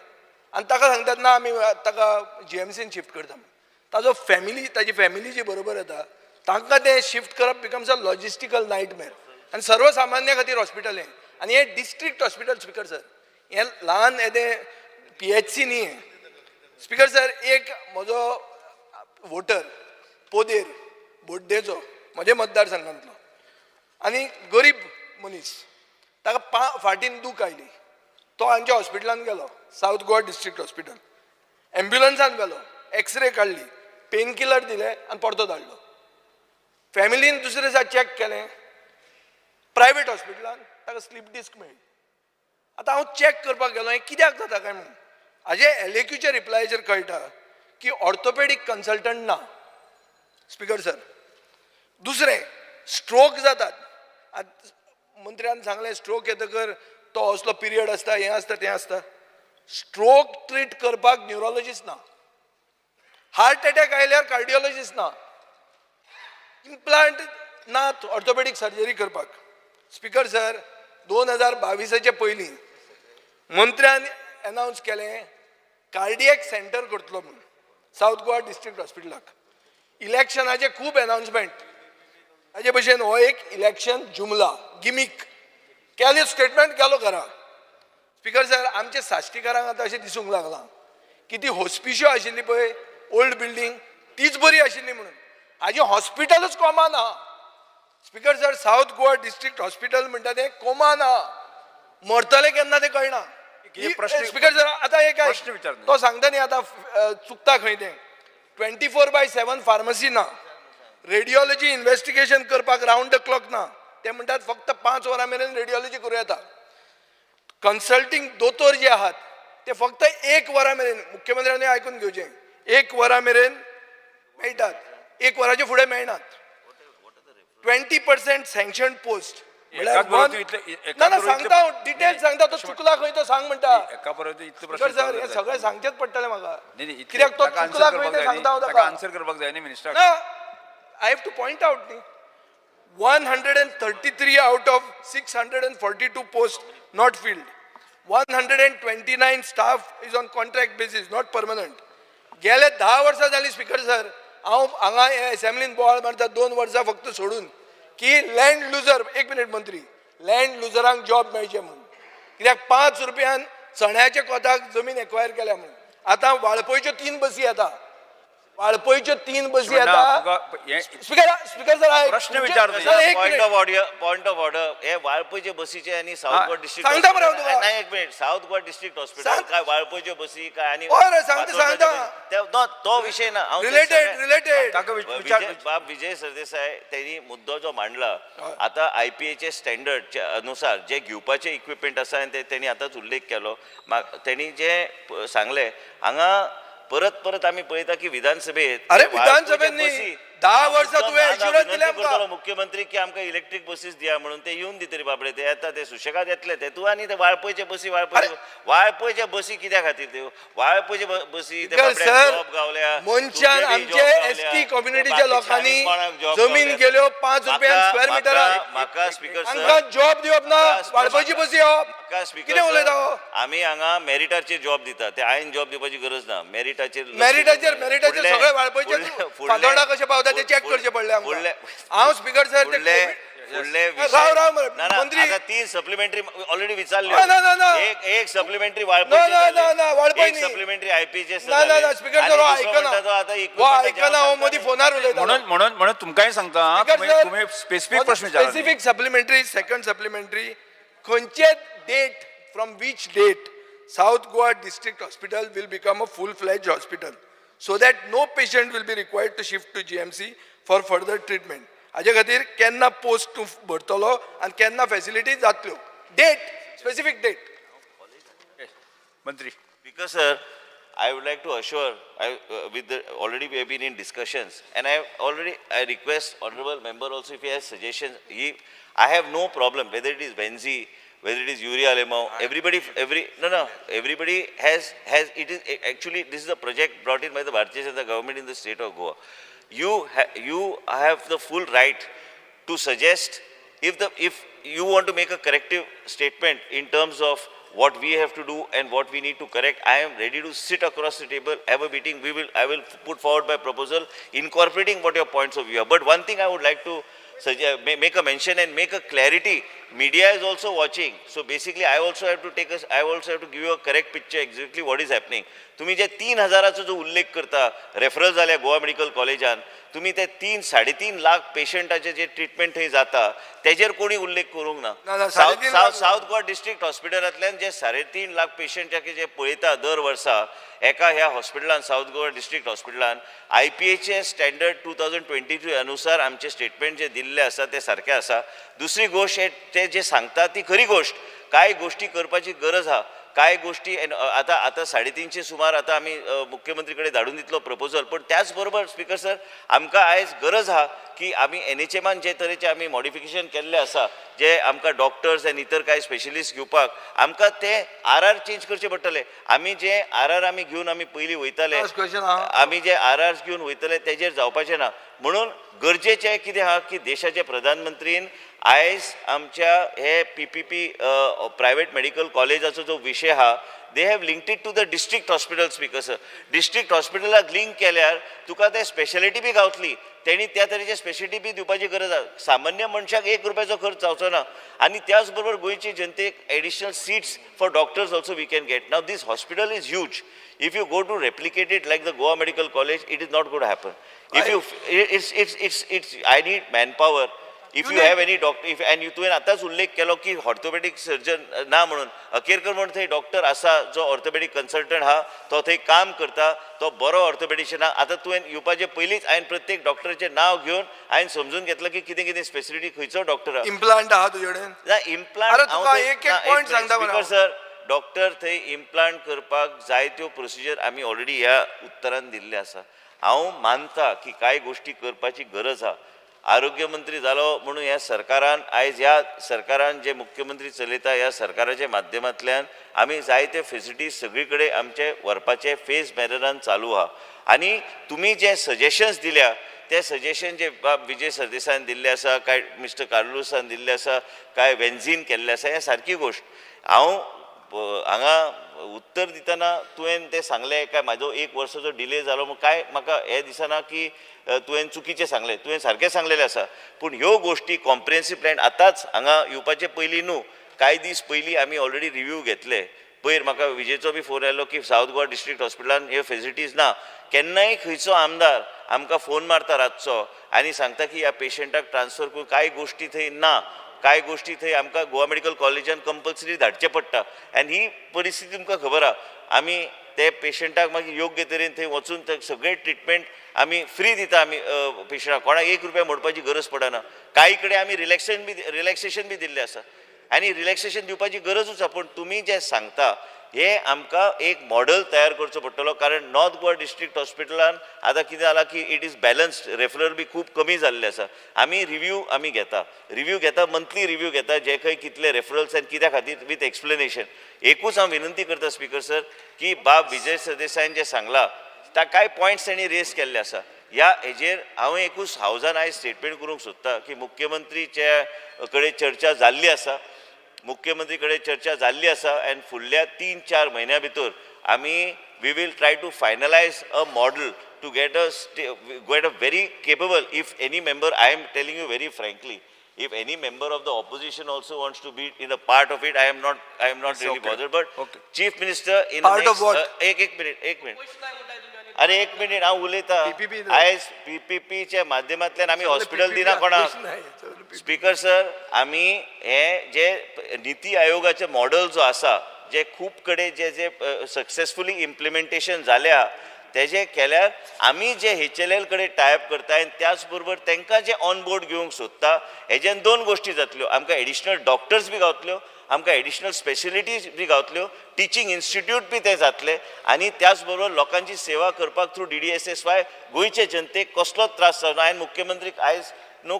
आनी ताका सांगतात ना आमी ताका GMCन शिफ्ट करता, ताजो ताजी फॅमिली जी बरोबर येता तांकां तें शिफ्ट करप बिकम्स अ लॉजिस्टिकल नायटमेर आनी सर्वसामान्या खातीर हॉस्पिटल हें. आनी हें डिस्ट्रिक्ट हॉस्पिटल स्पीकर सर, हें ल्हान येदें PHC न्ही हें. स्पीकर सर, एक म्हजो वोटर पोदेर बोड्डेचो म्हज्या मतदारसंघांतलो आनी गरीब मनीस ताका फाटीन दूख आयली, तो हांच्या हॉस्पिटलान गेलो, साउथ गोवा डिस्ट्रिक्ट हॉस्पिटल, एम्ब्युलन्सान गेलो, एक्सरे काडली, पेन किलर दिले आनी परतो धाडलो. फॅमिलीन दुसरे दिसा चॅक केलें, प्रायवेट हॉस्पिटलान ताका स्लीप डिस्क मेळ्ळी. आतां हांव चॅक करपाक गेलो हें कित्याक जाता काय म्हणून हाजे LAQच्या रिप्लायचेर कळटा की ऑर्थोपेडीक कन्सल्टंट ना. स्पीकर सर, दुसरें स्ट्रोक जातात. मंत्र्यान सांगलें स्ट्रोक येतकर तो असलो पिरियड आसता, हें आसता तें आसता. स्ट्रोक ट्रीट करपाक न्युरोलॉजिस्ट ना, हार्ट अटॅक आयल्यार कार्डियोलॉजिस्ट ना, इम्प्लांट नात ऑर्थोपेडीक सर्जरी करपाक. स्पीकर सर 2022चे पयलीं मंत्र्यान अनावन्स केलें कार्डियक सेंटर करतलो म्हणून साऊथ गोवा डिस्ट्रिक्ट हॉस्पिटलाक. इलेक्शनाचे खूब अनावन्समेंट ताजे भशेन हो एक इलेक्शन जुमला गिमीक केले स्टेटमेंट केलो घरा. स्पीकर सर आमचे साश्टीकारांक आतां अशें दिसूंक लागलां की ती हॉस्पिशो आशिल्ली पळय ओल्ड बिल्डींग तीच बरी आशिल्ली म्हणून हाजें हॉस्पिटलूच कोमान आहा. Speaker sir south Goa district hospital म्हणटा तें कोमान आहा. मरतले केन्ना तें कळना. स्पीकर सर आतां एक तो सांगता न्ही आतां चुकता खंय तें 24/7 फार्मसी ना. रेडिओलॉजी इन्व्हेस्टिगेशन करपाक रावंड द क्लॉक ना. ते म्हणटात फक्त 5 वरां मेरेन रेडिओलॉजी करूं येता. कन्सल्टिंग दोतोर जे आहात ते फक्त 1 वरा मेरेन मुख्यमंत्र्यांनी आयकून घेवचें 1 वरा मेरेन मेळटात. 1 वराचे फुडें मेळनात. 20% सँक्शन पोस्ट ना ना सांगता डिटेल सांगता तो चुकला खंय तो सांग म्हणटा. सर हे सगळें सांगचेच पडटलें म्हाका कित्याक तो चुकला खंय ते सांगता हांव ताका आन्सर करपाक जाय न्ही मिनिस्टर. ना I have two point out न्ही 133 out of 642 post not filled. 129 staff is on contract basis not permanent. गेले 10 वर्सां जालीं स्पीकर सर हांव हांगा असेंब्लीन बोवाळ मारता 2 वर्सां फक्त सोडून की लँड लुजर 1 मिनिट मंत्री लँड लुजरांक जॉब मेळचे म्हणून कित्याक 5 रुपयान चण्याच्या कोताक जमीन एक्वायर केल्या म्हणून. आतां वाळपयच्यो 3 बसी येता. वाळपयच्यो 3 बसी येता. स्पीकर सर प्रश्न विचारतो. पॉइंट ऑफ ऑर्डर हे वाळपयचे बसीचे आणि साऊथ गोवा डिस्ट्रिक्ट सांगता मरे हांव तुका. नाही एक minute south Goa district hospital काय वाळपयच्यो बसी काय आणि सांगता तो विषय ना रिलेटेड बाब विजय सरदेसाय त्यांनी मुद्दो जो मांडला आता IPAचे स्टँडर्ड अनुसार जे घेवपाचे इक्विपमेंट आसा ते त्यांनी आताच उल्लेख केलो. त्यांनी जे सांगले हांगा परत आम्ही पळयता की विधानसभेत अरे विधानसभेत 10 वर्सां तुवें एश्युरन्स दिले आमकां. मुख्यमंत्री की आमकां इलेक्ट्रीक बसीस दिया म्हणून ते येवन दितरी बाबडे ते येता ते सुशेगाद येतले ते तूं आनी ते वाळपयचे बसी वाळपयचे बसी कित्या खातीर त्यो वाळपयचे बसी जॉब गावल्या मनशान आमचे ST कम्युनिटीच्या लोकांनी जमीन गेल्यो 5 रुपयान स्क्वेअर मिटरार म्हाका स्पीकर आमकां जॉब दिवप ना वाळपयची बसी कितें उलयता आमी हांगा मेरिटाचेर जॉब दिता ते आयन जॉब दिवपाची गरज ना मेरिटाचेर सगळे वाळपयचे फादोर्डा कशें पावता ते चेक करचे पडले आमकां. हांव स्पीकर सर मंत्री 3 सप्लिमेंटरी ऑलरेडी विचारले एक सप्लिमेंटरी वाळपय सप्लिमेंटरी IPAचे स्पीकर सर आयकना हो मदीं फोनार उलयता म्हणून तुमकांय सांगता तुम्ही स्पेसिफिक प्रश्न विचारा. स्पेसिफिक सप्लिमेंटरी सेकंड सप्लिमेंटरी खंयचे date from which date South Goa District Hospital will become a full-fledged hospital so that no patient will be required to shift to GMC for further treatment. हाजे खातीर केन्ना post तूं भरतलो आनी केन्ना facility जातल्यो date specific date. मंत्री Because sir, I would like to assure, already we have been in discussions, and I request honorable member also if he has suggestions. I have no problem whether it is Benzi, whether it is urea lemon, everybody has it is actually this is a project brought in by the Bharatiya Janata government in the state of Goa. You have the full right to suggest if you want to make a corrective statement in terms of what we have to do and what we need to correct. I am ready to sit across the table, have a meeting. I will put forward my proposal incorporating what your points of view are. But one thing I would like to make a mention and make a clarity. Media is also watching, so basically I also have to give you a correct picture exactly what is happening. तुम्ही जे 3,000चा जो उल्लेख करता referral जाल्या Goa medical कॉलेजान तुम्ही ते 3-3.5 लाख पेशंटाचे जे treatment थंय जाता तेजेर कोणी उल्लेख करूंक ना. साऊथ गोवा डिस्ट्रिक्ट हॉस्पिटलांतल्यान जे 3.5 लाख पेशंटाचे जे पळयता दर वर्सा एका ह्या हॉस्पिटलान साऊथ गोवा डिस्ट्रिक्ट हॉस्पिटलान IPAचे स्टँडर्ड 2023 अनुसार आमचे स्टेटमेंट जे दिल्ले आसा ते सारखे आसा. दुसरी गोष्ट ते जे सांगता ती खरी गोष्ट. काय गोष्टी करपाची गरज आहा काय गोष्टी आता 350 सुमार आता आम्ही मुख्यमंत्रीकडे धाडून दितलो प्रपोजल, पण त्याच बरोबर स्पीकर सर आमकां आयज गरज आहा की आमी NHMान जे तरेचे आमी मॉडिफिकेशन केल्ले आसा, जे आमकां डॉक्टर्स आनी इतर कांय स्पेशलिस्ट घेवपाक आमकां ते RR चेंज करचे पडटले. आमी जे RR आमी घेवन आमी पयलीं वयताले, आमी जे RRs घेवन वयतले तेजेर जावपाचें ना. म्हणून गरजेचें कितें आहा की देशाचे प्रधानमंत्रीन आयज आमच्या हे PPP प्रायवेट मेडिकल कॉलेजाचो जो विशय आहा, they have linked it to the district hospital speaker sir. District hospitalaक लिंक केल्यार तुका ते स्पेशालिटी बी गावतली. तेणी त्या तरेचे स्पेशालिटी बी दिवपाची गरज आहा. सामान्य मनशाक ₹1 खर्च जावचो ना. आनी त्याच बरोबर गोंयचे जनतेक additional seats for doctors also we can get. नाव this hospital is huge. If you go to replicate it like the Goa Medical College, it is not going to happen. If you, I need manpower. If you have any doctor, and you तुवें आतांच उल्लेख केलो की orthopaedic surgeon ना म्हणून, अखेरकर म्हणून थंय doctor आसा जो ऑर्थोपेडिक कन्सल्टंट आहा, तो थंय काम करता, तो बरो ऑर्थोपेडिशियन आहा. आतां तुवें येवपाचे पयलींच हांवें प्रत्येक डॉक्टराचें नांव घेवन हांवें समजून घेतलं की कितें कितें स्पेसिलिटी खंयचो डॉक्टर आहा. इम्प्लांट आहा तुजे कडेन? ना इम्प्लांट एक पॉयंट सांगता स्पीकर सर, डॉक्टर थंय इम्प्लांट करपाक जायत्यो प्रोसिजर आमी ऑलरेडी ह्या उत्तरान दिल्ले आसा. हांव मानता की कांय गोष्टी करपाची गरज आहा. आरोग्य मंत्री जालो म्हणून ह्या सरकारान आयज ह्या सरकारान जे मुख्यमंत्री चलयता ह्या सरकाराच्या माध्यमांतल्यान आमी जायते फेसिलिटीज सगळी कडेन आमचे व्हरपाचे फेज मॅनरान चालू आहा. आनी तुमी जे सजेशन्स दिल्या ते सजेशन जे विजय सरदेसायान दिल्ले आसा, काय मिस्टर कार्लोसान दिल्ले आसा, काय वेन्झीन केल्ले आसा, हे सारकी गोष्ट. हांव हांगा उत्तर दितना तुवें तें सांगलें काय म्हाजो 1 वर्साचो डिले जालो म्हूण, काय म्हाका हें दिसना की तुवें चुकीचें सांगलें. तुवें सारकें सांगलेलें आसा. पूण ह्यो गोश्टी कॉम्प्रिहेन्सीव प्लॅन आतांच हांगा येवपाचे पयलीं न्हू, कांय दीस पयलीं आमी ऑलरेडी रिव्यू घेतले. पयर म्हाका विजयचो बी फोन आयलो की सावथ गोवा डिस्ट्रिक्ट हॉस्पिटलान ह्यो फेसिलिटीज ना. केन्नाय खंयचो आमदार आमकां फोन मारता रातचो आनी सांगता की ह्या पेशंटाक ट्रान्सफर करून, कांय गोश्टी थंय ना, कांय गोश्टी थंय आमकां गोवा मेडिकल कॉलेजान कंपल्सरी धाडचें पडटा. आनी ही परिस्थिती तुमकां खबर आहा. आमी ते पेशंटाक मागीर योग्य तरेन थंय वचून ते सगळे ट्रिटमेंट आमी फ्री दिता. आमी पेशंटाक कोणाक ₹1 मोडपाची गरज पडना. कांय कडेन आमी रिलॅक्सेशन बी दिल्लें आसा आनी रिलॅक्सेशन दिवपाची गरजूच आहा. पूण तुमी जे सांगता हे आमकां एक मॉडल तयार करचो पडटलो. कारण नॉर्थ गोवा डिस्ट्रिक्ट हॉस्पिटलान आतां कितें जालां की इट इज बॅलन्स्ड. रेफरल बी खूब कमी जाल्ले आसा. आमी रिव्यू घेता मंथली रिव्यू घेता, जे खंय कितले रेफरल्स आनी कित्या खातीर विथ एक्सप्लेनेशन. एकूच हांव विनंती करता स्पीकर सर की विजय सरदेसायान जे सांगला त्या कांय पॉयंट्स तांणी रेज केल्ले आसा. ह्या हेजेर हांव एकूच हावजान आयज स्टेटमेंट करूंक सोदता की मुख्यमंत्रीचे कडेन चर्चा जाल्ली आसा. मुख्यमंत्री कडेन चर्चा जाल्ली आसा आनी फुडल्या 3-4 म्हयन्या भितर आमी we will try to finalise a model to get a very capable. If any member, I am telling you very frankly, if any member of the opposition also wants to be in a part of it, I am not really bothered. But Chief Minister in part the next, of what? एक minute. अरे 1 minute हांव उलयता. आयज PPPच्या माध्यमांतल्यान आमी hospital दिना कोणाक. Speaker sir, आमी हे जे नीती आयोगाचे मॉडल जो आसा, जे खूब कडेन जे सक्सेसफुली इम्प्लिमेंटेशन जाल्या, तेजे केल्यार आमी जे HLL कडेन टायप करता आनी त्याच बरोबर तांकां जे ऑन बोर्ड घेवंक सोदता, हेज्यान 2 गोश्टी जातल्यो. आमकां एडिशनल डॉक्टर्स बी गावतल्यो, आमकां एडिशनल स्पेशलिटीज बी गावतल्यो, टिचींग इन्स्टिट्यूट बी ते जातले आनी त्याच बरोबर लोकांची सेवा करपाक थ्रू DDSSY गोंयचे जनतेक कसलोच त्रास जावना. हांवें मुख्यमंत्रीक आयज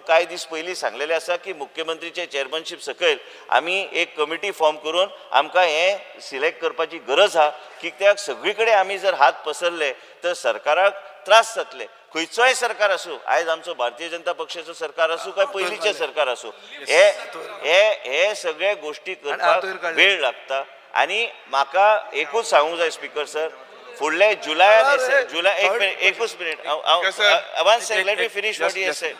कांय दीस पयलीं सांगलेलें आसा की मुख्यमंत्रीचे चेअरमनशीप सकयल आमी एक कमिटी फॉर्म करून आमकां हें सिलेक्ट करपाची गरज आहा. कित्याक सगळी कडेन आमी जर हात पसरले तर सरकाराक त्रास जातले. खंयचोय सरकार आसूं, आयज आमचो भारतीय जनता पक्षाचो सरकार आसूं काय पयलींचें सरकार आसूं, हे सगळे गोश्टी करपाक वेळ लागता. आनी म्हाका एकूच सांगूंक जाय स्पीकर सर, फुडले जुलय एकूच minute one second, let me finish what he said.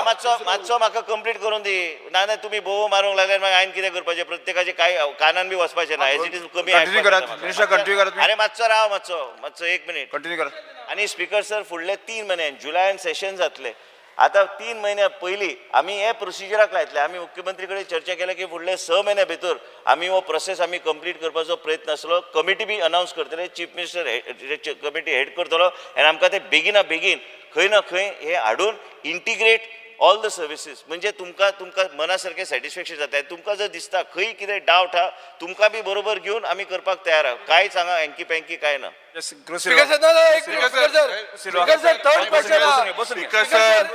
मातसो म्हाका कंप्लीट करून दी. ना तुमी बोव मारूंक लागल्यार मागीर हांवें कितें करपाचें? प्रत्येकाचे कांय कानान बी वचपाचें ना. एज इट इज कमी. अरे मातसो राव, मातसो 1 मिनिट कंटिन्यू करा. आनी स्पीकर सर, फुडले 3 म्हयने जुलयान सेशन जातले. आतां 3 म्हयन्या पयलीं आमी हे प्रोसिजराक लायतले. आमी मुख्यमंत्री कडेन चर्चा केल्या की फुडले 6 म्हयन्या भितर आमी हो प्रोसेस आमी कंप्लीट करपाचो प्रयत्न आसलो. कमिटी बी अनावन्स करतले, चीफ मिनिस्टर कमिटी हेड करतलो आनी आमकां ते बेगिना बेगीन खंय ना खंय हे हाडून इंटिग्रेट ऑल द सर्विसीस म्हणजे तुमका मनासारखे सॅटिस्फॅक्शन जाता तुमका जर दिसता खंय कितें डावट हा तुमका बी बरोबर घेऊन आम्ही करपाक तयार आहा कांयच हांगा हँकी पँकी काय ना स्पीकर सर no, no, एक minute speaker sir speaker sir third question speaker sir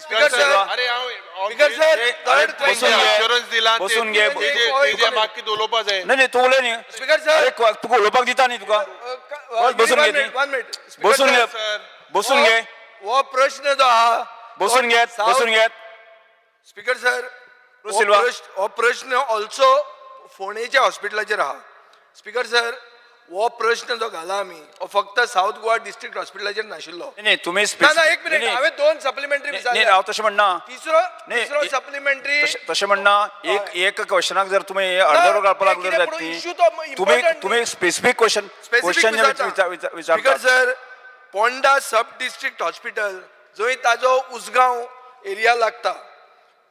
speaker sir अरे स्पीकर सर थर्ड बसून घे. अश्युरन्स दिला बसून घे. तेजे बाकी उलोवपा जाय नाही तू उलय न्ही स्पीकर सर अरे तुका उलोवपाक दिता न्ही तुका बसून घे ती. वन मिनिट बसून घे बसून घे हो प्रश्न जो आहा बसून घेत बसून घेत स्पीकर सर सिल्वा. हो प्रश्न ऑल्सो फोणेच्या हॉस्पिटलाचेर आहा स्पीकर सर हो प्रश्न जो घाला आमी हो फक्त साऊथ गोवा डिस्ट्रिक्ट हॉस्पिटलाचेर नाशिल्लो नाही तुम्ही ना ना एक मिनिट हांवें दोन सप्लिमेंटरी नाही विचारले हांव तशें म्हणना तिसरो सप्लिमेंटरी तशें म्हणना एक क्वेश्चनाक जर तुम्ही अर्धो वयर घालपाक लागलो जाल्यार issue तो तुम्ही important तुम्ही स्पेसिफीक क्वेश्चन स्पीकर विचारता सर पोंडा सब डिस्ट्रिक्ट हॉस्पिटल जंय ताजो उसगांव एरिया लागता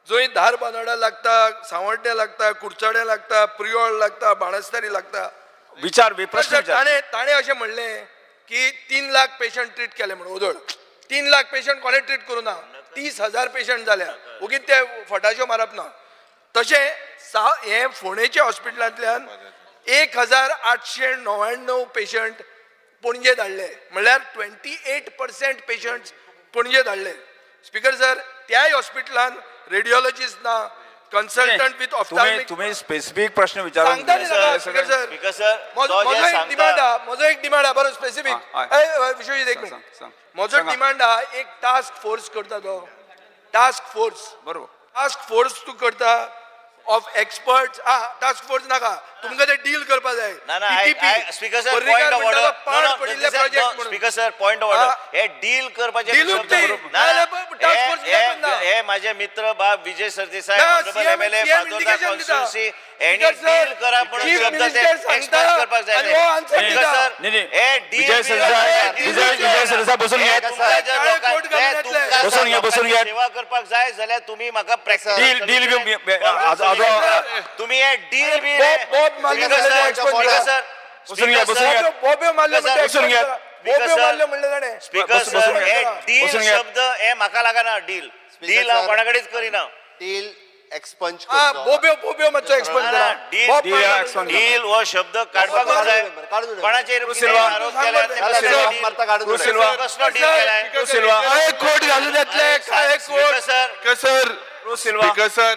जंय धार बांदोडा लागता सावड्डे लागता कुडचडे लागता प्रियोळ लागता बाणस्तारी लागता विचार प्रश्न विचार ताणे अशें म्हणलें की 3 लाख पेशंट ट्रीट केले म्हणून ओदोड 3 लाख पेशंट कोणे ट्रीट करूं ना 30,000 पेशंट जाल्या ओगीच ते फटाश्यो मारप ना तशें हे फोणेच्या हॉस्पिटलांतल्यान 1,899 पेशंट पणजे धाडले म्हणल्यार 28% पेशंट पणजे धाडले स्पीकर सर त्याय हॉस्पिटलान रेडिओलॉजिस्ट ना कन्सल्टंट विथ ऑफ्थॅल्मिक तुम्ही स्पेसिफिक प्रश्न विचारून सांगता न्ही म्हाका स्पीकर सर स्पीकर सर म्हजो एक डिमांड आहा बरो स्पेसिफिक विश्वजीत एक मिनिट म्हजो डिमांड आहा एक टास्क फोर्स करता तो टास्क फोर्स बरोबर टास्क फोर्स तूं करता ऑफ एक्सपर्ट्स टास्क फोर्स नाका तुमकां ते डील करपाक जाय ना ना speaker sir point of order speaker sir point of order हे डील करपाचे हे माझे मित्र बाब Vijay Sardesai honourable MLA Fatorda constituency any deal करा म्हणून शब्द ते एक्सप्रेस करपाक जाय स्पीकर सर हे डील विजय सरदेसाई बसून घे बसून घे सेवा करपाक जाय जाल्यार तुम्ही म्हाका डील तुम्ही हे डील बी स्पीकर सर हे डील शब्द हे म्हाका लागना डील डील हांव कोणा कडेच करिना डील एक्सपंज बोब्यो मातसो एक्सप्लेन करा डील हो शब्द काडपाक जाय कोणाचेर आरोप केल्यार कसलो डील केलाय कोट घालून येतले काय coat sir speaker sir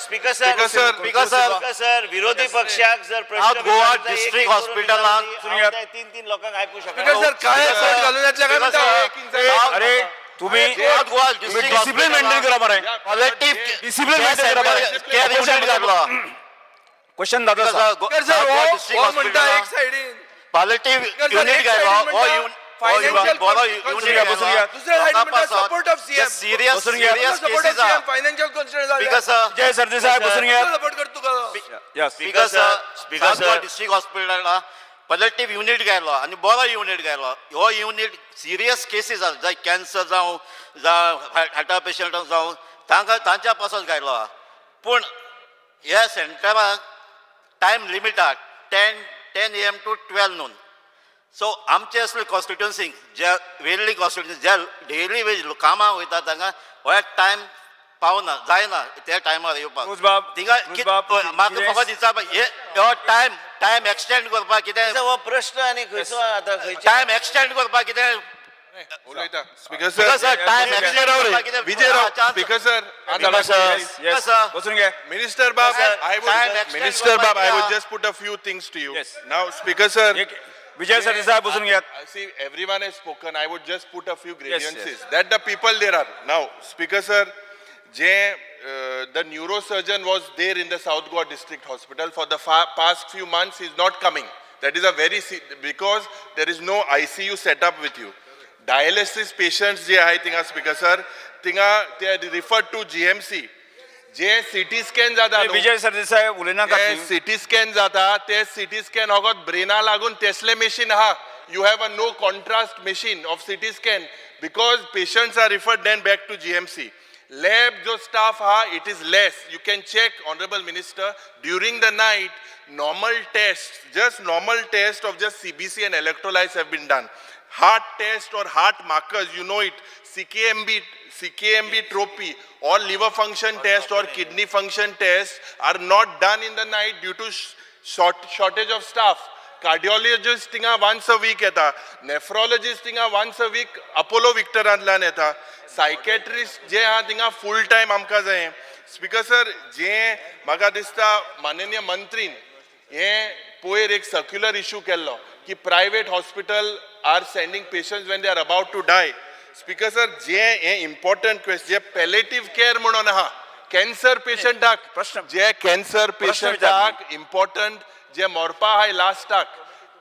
speaker sir विरोधी पक्षाक जर प्रश्न गोवा डिस्ट्रिक्ट हॉस्पिटलांत तीन लोकांक आयकू स्पीकर शकता सर काय कोट घालून येतले काय म्हणता अरे तुम्ही डिसिप्लिन मेंटेन करा मरे डिसिप्लिन मेंटेन करा मरे क्वेश्चन दादा सर म्हणता एक साइडीन पॉलिटिव्ह युनिट घायलो support of CM serious cases financial concern Vijay Sardesai बसून घे सपोर्ट करतो का speaker sir district hospital palliative unit घायलो आनी बरो युनिट घायलो हो युनिट सिरियस केसीस आसा जाय कॅन्सर जावं हार्टा पेशंट जावं तांच्या पासून घायलो पूण ह्या सेंटराक टायम लिमीट आहा 10 AM to 12 noon. सो आमचे असले कॉन्स्टिट्युएन्सीक ज्या वेगळी कॉन्स्टिट्युएन्सी ज्या डेली वेज कामां वयता तांकां हो टायम पावना जायना त्या टायमार येवपाक थिंगा म्हाका फकत विचारपाक हो टायम एक्सटेंड करपाक कितें हो प्रश्न आनी खंयचो आतां टायम एक्सटेंड करपाक कितें उलयता स्पीकर सर टायम एक्सटेंड करपाक कितें विजय राव स्पीकर सर बसून घे Minister Bab, I would just put a few things to you. Yes. Now, Speaker sir, विजय सरदेसाई बसून घ्या I see everyone has spoken. I would just put a few grievances that the people there are. Now, Speaker sir, the neurosurgeon was there in the South Goa District Hospital for the past few months. He's not coming. That is a very because there is no ICU set up with you. Dialysis patients, I think, Speaker sir, they are referred to GMC. जे CT scan जाता विजय सरदेसाई उलयना CT scan जाता ते CT scan होगत ब्रेना लागून तेसले machine आहा you have a no contrast machine of city scan because patients are referred then back to GMC. Lab जो स्टाफ आहा it is less. You can check honourable minister during the night normal tests, just normal test of just CBC and electrolytes have been done. heart test or heart markers, you know it, CKMB trophy, or liver function test or kidney function test are not done in the night due to shortage of staff. Cardiologist tinga once a week yeta, nephrologist tinga once a week Apollo Victorantlan yeta, psychiatrist je ha tinga full time amka जाय. Speaker sir, जे म्हाका दिसता माननीय मंत्रीन हे पोयर एक circular issue केल्लो की private hospital are sending patients when they are about to die. Speaker sir, जे हे important question, जे palliative care म्हणून आहा, cancer patient जे cancer patient important जे मोरपा हाय लास्टाक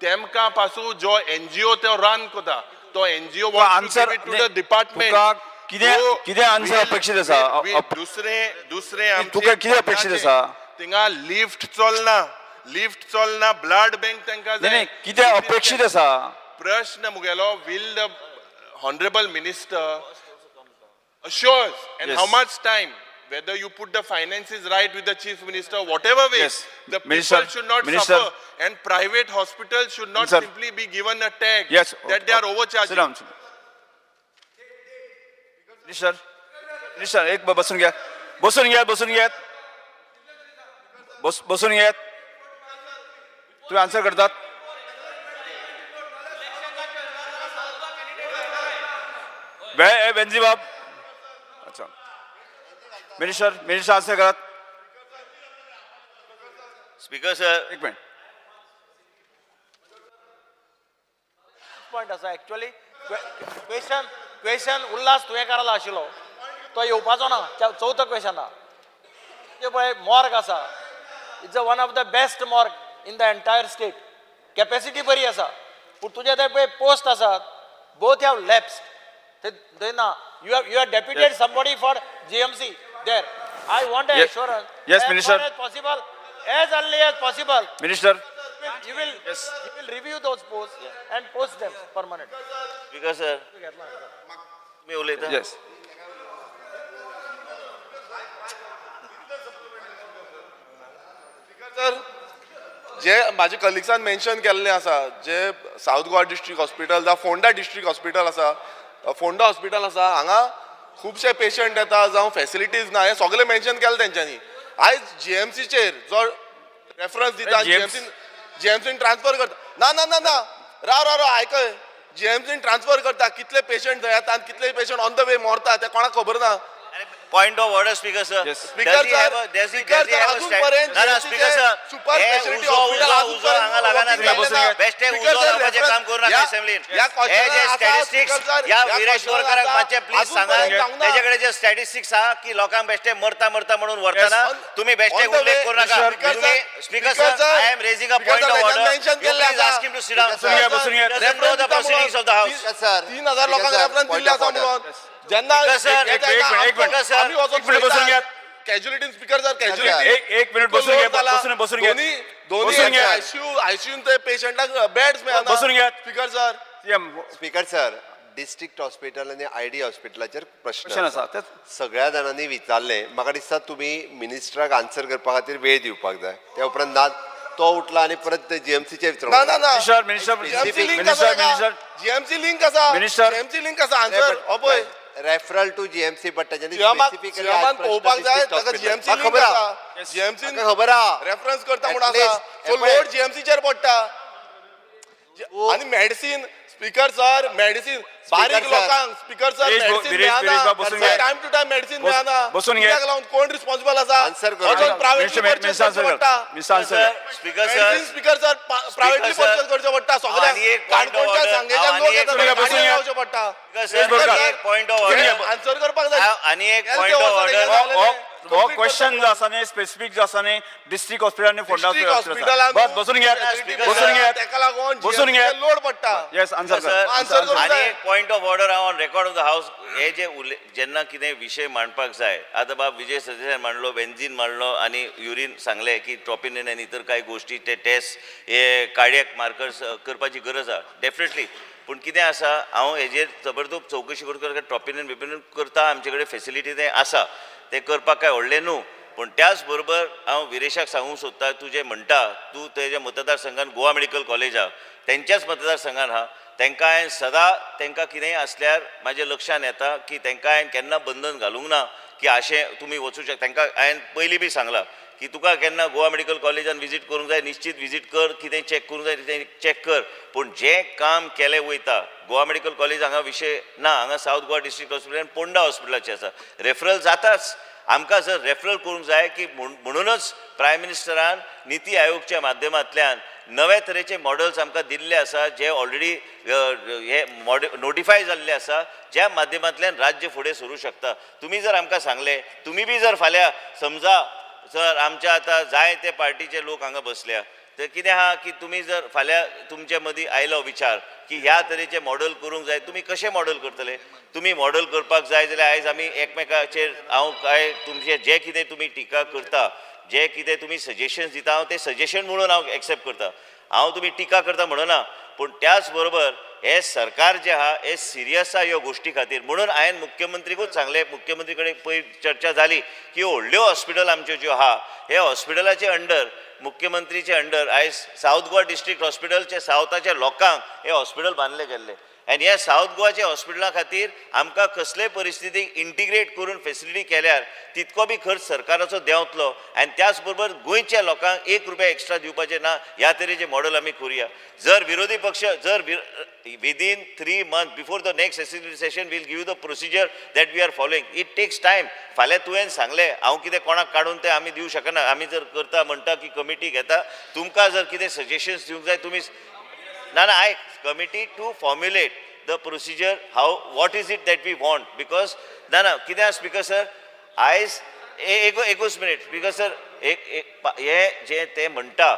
तेमका पासू जो NGO ते रन कोता तो NGO wants to give it to the department. किती आन्सर अपेक्षित आसा दुसरे तुका किती अपेक्षित आसा तिंगा लिफ्ट चलना ब्लड बैंक तांकां जाय किती अपेक्षित आसा प्रश्न मुगेलो will the honorable minister assures and Yes. how much time whether you put the finances right with the chief minister whatever way Yes. the Minister, people should not Minister. suffer and private hospitals should not Minister. simply be given a tag Yes. that they are overcharging. Minister एक बसून घ्या तुम्ही answer करतात बेनजी बाब अच्छा minister answer करत Speaker sir, एक minute point आसा एक्चुअली क्वेश्चन उल्हास तुवें करायला आशिल्लो तो येवपाचो ना चवथो क्वेश्चन आहा ते पळय मॉर्ग आसा it's one of the best morgue in the entire state capacity बरी आसा पूण तुजे ते पळय पोस्ट आसात बोथ हॅव लॅप्स्ड थंय ना you are deputed somebody for GMC there I want a assurance Yes, Minister. Possible as early as possible. Minister You will review those posts and post them permanent. Speaker sir, मी उलयतां. Yes तर जे माझे कलिग्सान mention केल्लें आसा जे south Goa district hospital जावं Phonda district hospital आसा Phonda hospital आसा हांगा खुबशे पेशंट येता जावं फॅसिलिटीज ना हे सगळे मेन्शन केले तेंच्यांनी आयज GMCचेर जो रेफरन्स दिता GMCन ट्रान्सफर करता ना ना ना ना राव आयकय GMCन ट्रान्सफर करता कितले पेशंट थंय येतात कितले पेशंट ऑन द वे मरता ते कोणाक खबर ना. Point of order, Speaker sir. Yes. Speaker sir, Speaker sir, अजूनपर्यंत Speaker sir, super speciality hospital उजो हांगा लागना बेस्ट उजो लावपाचें काम करू नाका असेंब्लीन हे जे स्टॅटिस्टिक्स या विरेश वरकराक मातशे प्लीज सांगा त्याच्याकडे जे स्टॅटिस्टिक्स आहा की लोकांक बेश्टे मरता म्हणून व्हरतना तुम्ही बेश्टे उल्लेख करू नाका तुम्ही speaker sir I am raising a point of order please ask him to sit down बसून घ्या. Doesn't know the proceedings of the house 3000 लोकांक रेफरन्स दिले आसा म्हणून जेन्ना कॅज्युलिटी स्पीकर सर कॅज्युलिटी एक मिनिट बसून घ्या दोन्ही आयसीयून ते पेशंटाक बेड्स मेळना बसून घ्या. Speaker sir speaker sir district hospital आणि ID हॉस्पिटलाचेर प्रश्न प्रश्न आसा. आसा. सगळ्या जाणांनी विचारले म्हाका दिसता तुम्ही मिनिस्टराक आन्सर करपा खातीर वेळ दिवपाक जाय ते उपरांत ना तो उठला आणि परत GMCचे ना ना ना मिनिस्टर GMC लिंक आसा Minister. GMC लिंक आसा आन्सर पळय रेफरल टू GMC बट त्याच्यानी सियामाक पळोवपाक जाय ताका GMC लिंक आसा GMC खबर आहा रेफरन्स करता म्हणून At least, आसा सो लोड GMCचेर पडटा आणि मेडिसिन स्पीकर सर मेडिसिन बारीक sir. लोकांक स्पीकर सर विरेश बाब बसून घ्या. टाइम टू टाइम मेडिसिन मेळना बसून घ्या. कित्याक लागून कोण रिस्पॉन्सिबल आसा Answer करू. प्रायव्हेटली परचेस करचो पडटा speaker sir speaker sir privately Speaker, sir. Purchase करचो पडटा आणि सगळ्या एक point of काणकोणच्या order. सांगेच्यान आणि लोक एक येतात point of गाडयेन order. रावचो पडटा पॉइंट ऑफ ऑर्डर आन्सर करपाक जाय आणि एक पॉइंट ऑफ ऑर्डर हो क्वेश्चन जो आसा न्ही स्पेसिफिक जो आसा न्ही डिस्ट्रिक्ट हॉस्पिटल आणि फोंडा डिस्ट्रिक्ट हॉस्पिटलान बस बसून घ्या ताका लागून बसून घ्या. लोड पडटा येस आन्सर सर Answer करू आणि जाय. एक पॉइंट ऑफ ऑर्डर हांव on record of the house हे जे जेन्ना कितें विशय मांडपाक जाय आतां बाब विजय सरदेसाय मांडलो बेन्झीन मांडलो आणि युरीन सांगले की ट्रॉपिनिन आनी इतर कांय गोश्टी ते टेस्ट हे कार्डियक मार्कर्स करपाची गरज आहा डेफिनेटली पूण कितें आसा हांव हेजेर जबरदस्त चवकशी करता ट्रॉपिनिन बिपिनिन करता आमचे कडेन फेसिलिटी ते आसा ते करपाक काय व्हडलें न्हू पूण त्याच बरोबर हांव विरेशाक सांगूंक सोदता तूं जें म्हणटा तूं तेज्या मतदारसंघान गोवा मेडिकल कॉलेज आहा तेंच्याच मतदारसंघान आहा तांकां हांवें सदां तांकां कितेंय आसल्यार म्हाज्या लक्षांत येता की तांकां हांवें केन्ना बंधन घालूंक ना की अशें तुमी वचूं शकता. तांकां हांवें पयलीं बी सांगलां की तुका केन्ना गोवा मेडिकल कॉलेजान विजीट करूंक जाय निश्चित विजीट कर, कितें चॅक करूंक जाय तें चॅक कर, पूण जें काम केलें वयता गोवा मेडिकल कॉलेज हांगा विशय ना, हांगा सावथ गोवा डिस्ट्रिक्ट हॉस्पिटल आनी पोंडा हॉस्पिटलाचें आसा. रेफरल जाताच, आमकां जर रेफरल करूंक जाय की म्हणूनच प्रायम मिनिस्टरान निती आयोगच्या माध्यमांतल्यान नवे तरेचे मॉडल्स आमकां दिल्ले आसा जे ऑलरेडी हे नोटिफाय जाल्ले आसा, ज्या माध्यमांतल्यान राज्य फुडें सरूं शकता. तुमी जर आमकां सांगलें, तुमी बी जर फाल्यां समजा जर आमच्या आतां जाय ते पार्टीचे लोक हांगा बसल्या, तर कितें आहा की तुमी जर फाल्यां तुमचे मदीं आयलो विचार की ह्या तरेचे मॉडल करूंक जाय, तुमी कशें मॉडल करतले? तुमी मॉडल करपाक जाय जाल्यार आयज आमी एकमेकाचेर हांव काय तुमचे जे कितें तुमी टिका करता, जे कितें तुमी सजेशन्स दिता, हांव तें सजेशन म्हणून हांव एक्सेप्ट करता. हांव तुमी टिका करता म्हणना, पूण त्याच बरोबर हे सरकार जे आहा हे सिरियस आहा ह्यो गोश्टी खातीर. म्हणून हांवें मुख्यमंत्रीकूच सांगलें, मुख्यमंत्री कडेन पयर चर्चा जाली की व्हडल्यो हॉस्पिटल आमच्यो ज्यो आहा हे हॉस्पिटलाचे अंडर मुख्यमंत्रीचे अंडर आयज सावथ गोवा डिस्ट्रिक्ट हॉस्पिटलचे सावथाच्या लोकांक हे हॉस्पिटल बांदले गेल्ले. आनी ह्या सावथ गोवाचे हॉस्पिटला खातीर आमकां कसलेय परिस्थितीक इंटिग्रेट करून फेसिलिटी केल्यार तितको बी खर्च सरकाराचो देंवतलो. आनी त्याच बरोबर गोंयच्या लोकांक ₹1 एक्स्ट्रा दिवपाचें ना, ह्या तरेचें मॉडल आमी करुया. जर विरोधी पक्ष जर within 3 months before the next assembly session will give the procedure that we are following. It takes time. फाल्यां तुवें सांगलें, हांव कितें कोणाक काडून तें आमी दिवं शकना. आमी जर करता म्हणटा की कमिटी घेता, तुमकां जर कितें सजेशन्स दिवंक जाय तुमी ना committee to formulate the procedure, what is it that we want, because कितें स्पीकर सर आयज एकूच मिनिट स्पीकर सर हे जे ते म्हणटा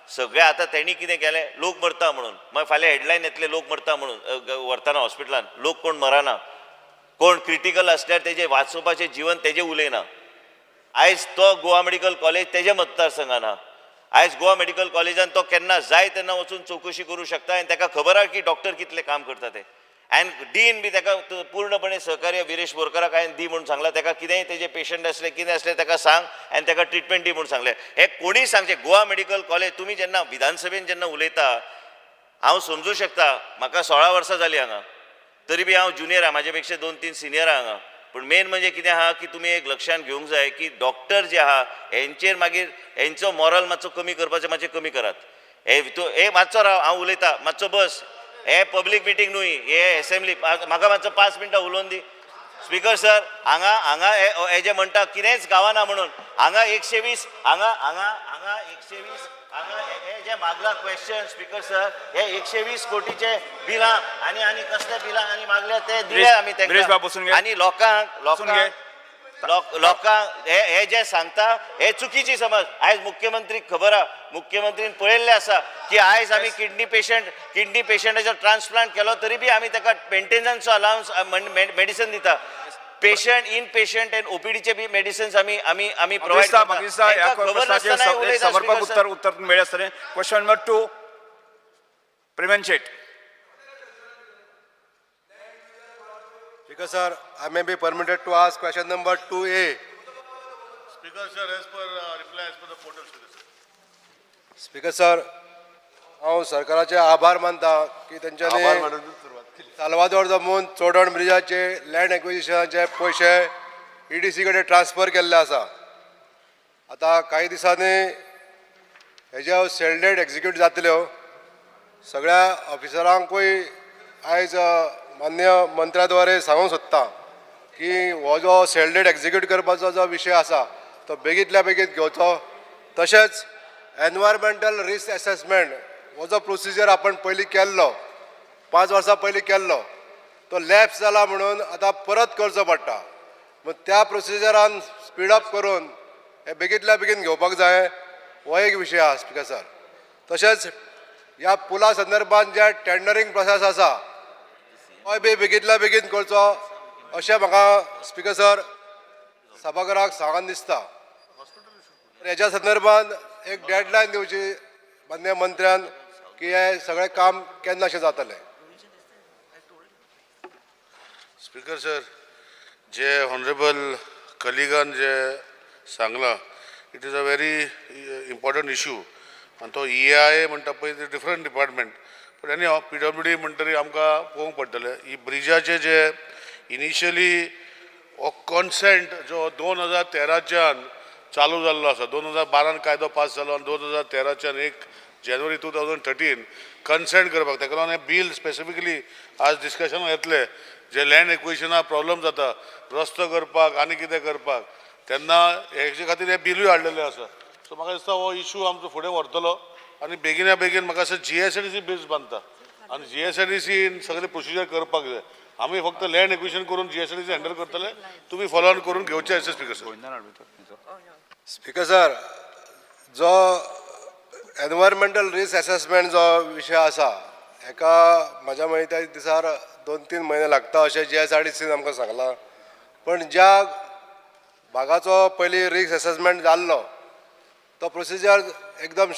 सगळे आतां तेणी कितें केलें, लोक मरता म्हणून, मागीर फाल्यां हेडलायन येतले लोक मरता म्हणून व्हरतना हॉस्पिटलान, लोक कोण मरना, कोण क्रिटिकल आसल्यार तेजे वाचोवपाचें जीवन तेजें उलयना. आयज तो गोवा मेडिकल कॉलेज तेजे मतदारसंघान आहा. आयज गोवा मेडिकल कॉलेजान तो केन्ना जाय तेन्ना वचून चवकशी करूं शकता आनी ताका खबर आहा की डॉक्टर कितलें काम करता तें. आनी डीन बी ताका पूर्णपणे सहकार्य विरेश बोरकाराक हांवें दी म्हणून सांगलां. ताका कितेंय तेजे पेशंट आसले कितें आसलें ताका सांग आनी ताका ट्रिटमेंट दी म्हणून सांगलें. हे कोणी सांगचें गोवा मेडिकल कॉलेज. तुमी जेन्ना विधानसभेन जेन्ना उलयता हांव समजूं शकता, म्हाका 16 वर्सां जालीं हांगा, तरी बी हांव जुनियर आहा, म्हाजे पेक्षा 2-3 सिनियर आहा हांगा. पूण मेन म्हणजे कितें आहा की तुमी एक लक्षांत घेवंक जाय की डॉक्टर जे आहा हेंचेर मागीर हेंचो मॉरल मातसो कमी करपाचें मातशें कमी करात. हे मातसो राव, हांव उलयतां, मातसो बस. हे पब्लीक मिटींग न्हू, हे असेंब्ली. म्हाका मातसो 5 मिनटां उलोवन दी. स्पीकर सर हांगा हे जे म्हणटा कितेंच गावना म्हणून हांगा 120 हांगा 120 हांगा हे जे मागला क्वेश्चन स्पीकर सर हे 120 कोटीचे बिलां आनी कसले बिलां आनी मागल्या ते दिले आमी तांकां. आनी लोकांक हे जे सांगता हे चुकीची समज. आयज मुख्यमंत्रीक खबर आहा, मुख्यमंत्रीन पळयल्लें आसा की आयज आमी किडनी पेशंटाचो ट्रान्सप्लांट केलो तरी बी आमी ताका मेंटेनन्सचो अलावन्स मेडिसन दिता. पेशंट इन पेशंट एंड ओपीडीचे बी मेडिसिन्स आमी प्रोवाइड करता. समर्पक उत्तर मेळ्ळें आसतलें. Question number 2 Premendra Shet. Speaker sir, I may be permitted to ask question number 2A. Speaker sir, as per reply as per the portal. Speaker sir, हांव सरकाराचे आभार मानता की तेंच्यांनी साल्वादोर जमून चोडण ब्रिजाचे लँड एक्विजिशनाचे पयशे EDC कडेन ट्रान्सफर केल्ले आसा. आतां कांय दिसांनी हेज्यो सेल डेट एक्झिक्यूट जातल्यो. सगळ्या ऑफिसरांकूय आयज मान्य मंत्र्या द्वारे सांगूंक सोदता की हो जो सेल डेट एक्झिक्यूट करपाचो जो विशय आसा तो बेगींतल्या बेगीन घेवचो. तशेंच एनवायरमेंटल रिस्क एसेसमेंट हो जो प्रोसिजर आपण पयलीं केल्लो 5 वर्सां पयलीं केल्लो तो लॅप्स जाला म्हणून आतां परत करचो पडटा. मग त्या प्रोसिजरान स्पीडअप करून हे बेगींतल्या बेगीन घेवपाक जाय हो एक विशय आहा स्पीकर सर. तशेंच ह्या पुला संदर्भात जे टेंडरींग प्रोसेस आसा तो बी बेगींतल्या बेगीन करचो अशें म्हाका स्पीकर सर सभाघराक सांगन दिसता. हेच्या संदर्भात एक डेडलायन दिवची मान्य मंत्र्यान की हे सगळें काम केन्ना अशें जातलें. स्पीकर सर, जे ऑनरेबल कलिगान जे सांगला it is a very important issue. आणि तो EIA म्हणटा पळय डिफरंट डिपार्टमेंट, पण एनी हांव PWD म्हणटरी आमकां पळोवंक पडटलें ही ब्रिजाचे जे इनिशियली हो कॉन्सेंट जो 2013च्यान चालू जाल्लो आसा 2012 कायदो पास जालो आनी 2013च्यान 1 जानेवारी 2013 कन्सेंट करपाक ताका लागून हें बील स्पेसिफिकली आज डिस्कशन येतले जे लँड एक्विजिशना प्रॉब्लम जाता रस्तो करपाक आनी कितें करपाक तेन्ना हेजे खातीर हें बिलूय हाडलेलें आसा सो म्हाका दिसता हो इशू आमचो फुडें व्हरतलो आनी बेगिना बेगीन म्हाका दिसता GSIDC बेज बांदता आनी GSIDCन सगळे प्रोसिजर करपाक जाय आमी फक्त लँड एक्विजिशन करून GSIDC हँडल करतले तुमी फॉलो ऑन करून घेवचे अशें स्पीकर सर स्पीकर सर जो एनवायरमेंटल रिस्क असेसमेंट जो विशय आसा हेका म्हाज्या माहिती दिसार 2-3 म्हयने लागता अशें GSIDCन आमकां सांगलां पण ज्या भागाचो पयलीं रिस्क असेसमेंट जाल्लो तो प्रोसिजर एकदम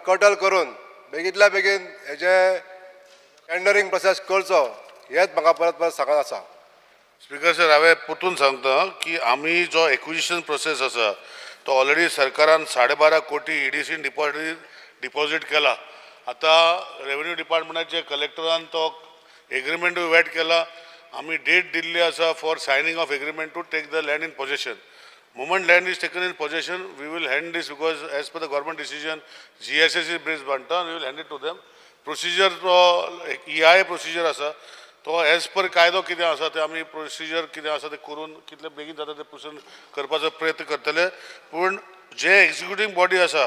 कटल करून बेगींतल्या बेगीन हेजे टेंडरींग प्रोसेस करचो हेच म्हाका परत परत सांगत आसा स्पीकर सर हांवें परतून सांगता की आमी जो एक्विजिशन प्रोसेस आसा तो ऑलरेडी सरकारान 12.5 कोटी EDCन डिपॉझीट केला आता रेव्हेन्यू डिपार्टमेंटाचे कलेक्टरान तो एग्रीमेंटूय वेट केला आमी डेट दिल्ली आसा for signing of agreement to take the land in possession moment land is taken in possession we will hand this because as per the government decision GSIDC bridge banta we will hand it to them procedure to EIA procedure asa तो as per कायदो कितें आसा ते आमी procedure कितें आसा ते करून कितले बेगीन जाता ते प्रोसिजर करपाचो प्रयत्न करतले पूण जे एक्झिक्युटींग बॉडी आसा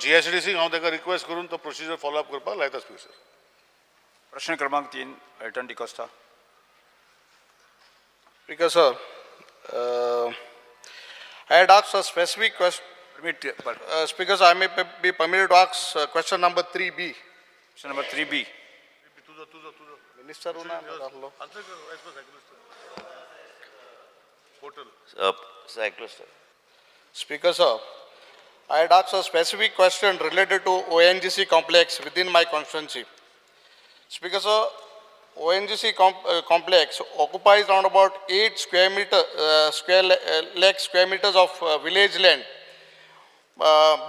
GSIDC हांव ताका रिक्वेस्ट करून तो प्रोसिजर फॉलो अप करपाक लायता स्पीकर प्रश्न क्रमांक 3 Elton D'Costa speaker sir I had asked a specific question. Speakers, I may be permitted to ask question number 3B. Question number 3B. Minister, Cyclist. Speaker, sir, I had asked a specific question related to ONGC complex within my constituency. Speaker, sir, ONGC complex occupies around about 8 square meters of village land.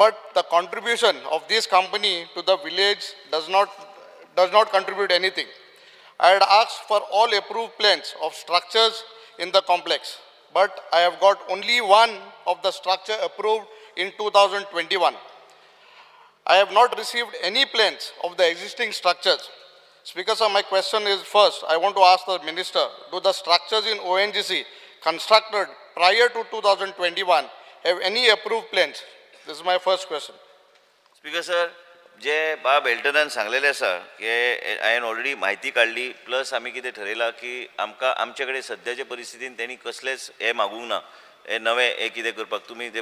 But the contribution of this company to the village does not contribute anything. I had asked for all approved plans of structures in the complex, but I have got only one of the structure approved in 2021. I have not received any plans of the existing structures. Speaker, sir, my question is first, I want to ask the minister, do the structures in ONGC constructed prior to 2021 have any approved plans? This is my first question. Speaker sir, जे बाब एल्टनान सांगलेले आसा की हांवें already म्हायती काडली plus आमी कितें ठरयलां की आमकां आमचे कडेन सद्याच्या परिस्थितीन त्यांनी कसलेच हे मागूंक ना हे नवे हे कितें करपाक तुमी ते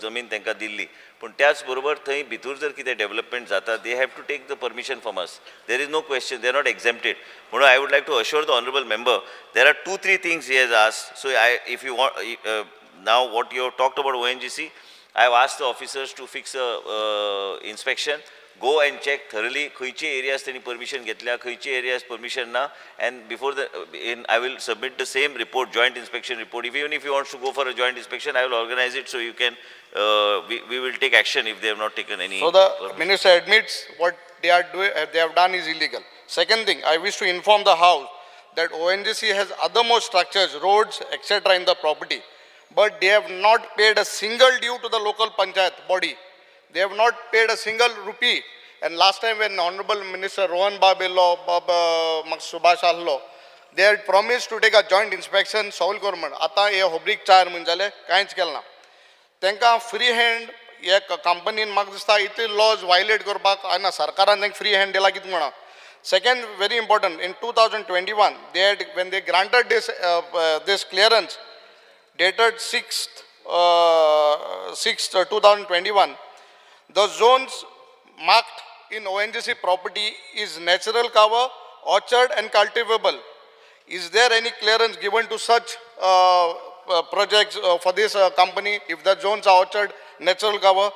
जमीन तांकां दिल्ली पूण त्याच बरोबर थंय भितर जर कितें डेव्हलपमेंट जाता they have to take the permission from us there is no question they are not exempted म्हणून I would like to assure the honourable member there are 2-3 things he has asked so if you want now what you have talked about ONGC I have asked the officers to fix a inspection, go and check thoroughly खंयचे areas त्यांनी permission घेतल्या, खंयचे areas permission ना, and before I will submit the same report, joint inspection report. Even if you want to go for a joint inspection, I will organize it so you can, we will take action if they have not taken any. So the minister admits what they have done is illegal. Second thing, I wish to inform the House that ONGC has other more structures, roads, etc. in the property. But they have not paid a single due to the local panchayat body. They have not paid a single rupee. And last time when Honorable Minister Rohan Babello, Subhash Allo, they had promised to take a joint inspection, Saul government. Ata ye hobrik char munjale, kainch kelna. Tenka free hand, ye company in Magdista, ite laws violate korpak, aina sarkaran tenk free hand dela kit muna. Second, very important, in 2021, when they granted this clearance, dated 6th 2021, the zones marked in ONGC property is natural cover, orchard and cultivable. Is there any clearance given to such projects for this company if the zones are orchard, natural cover?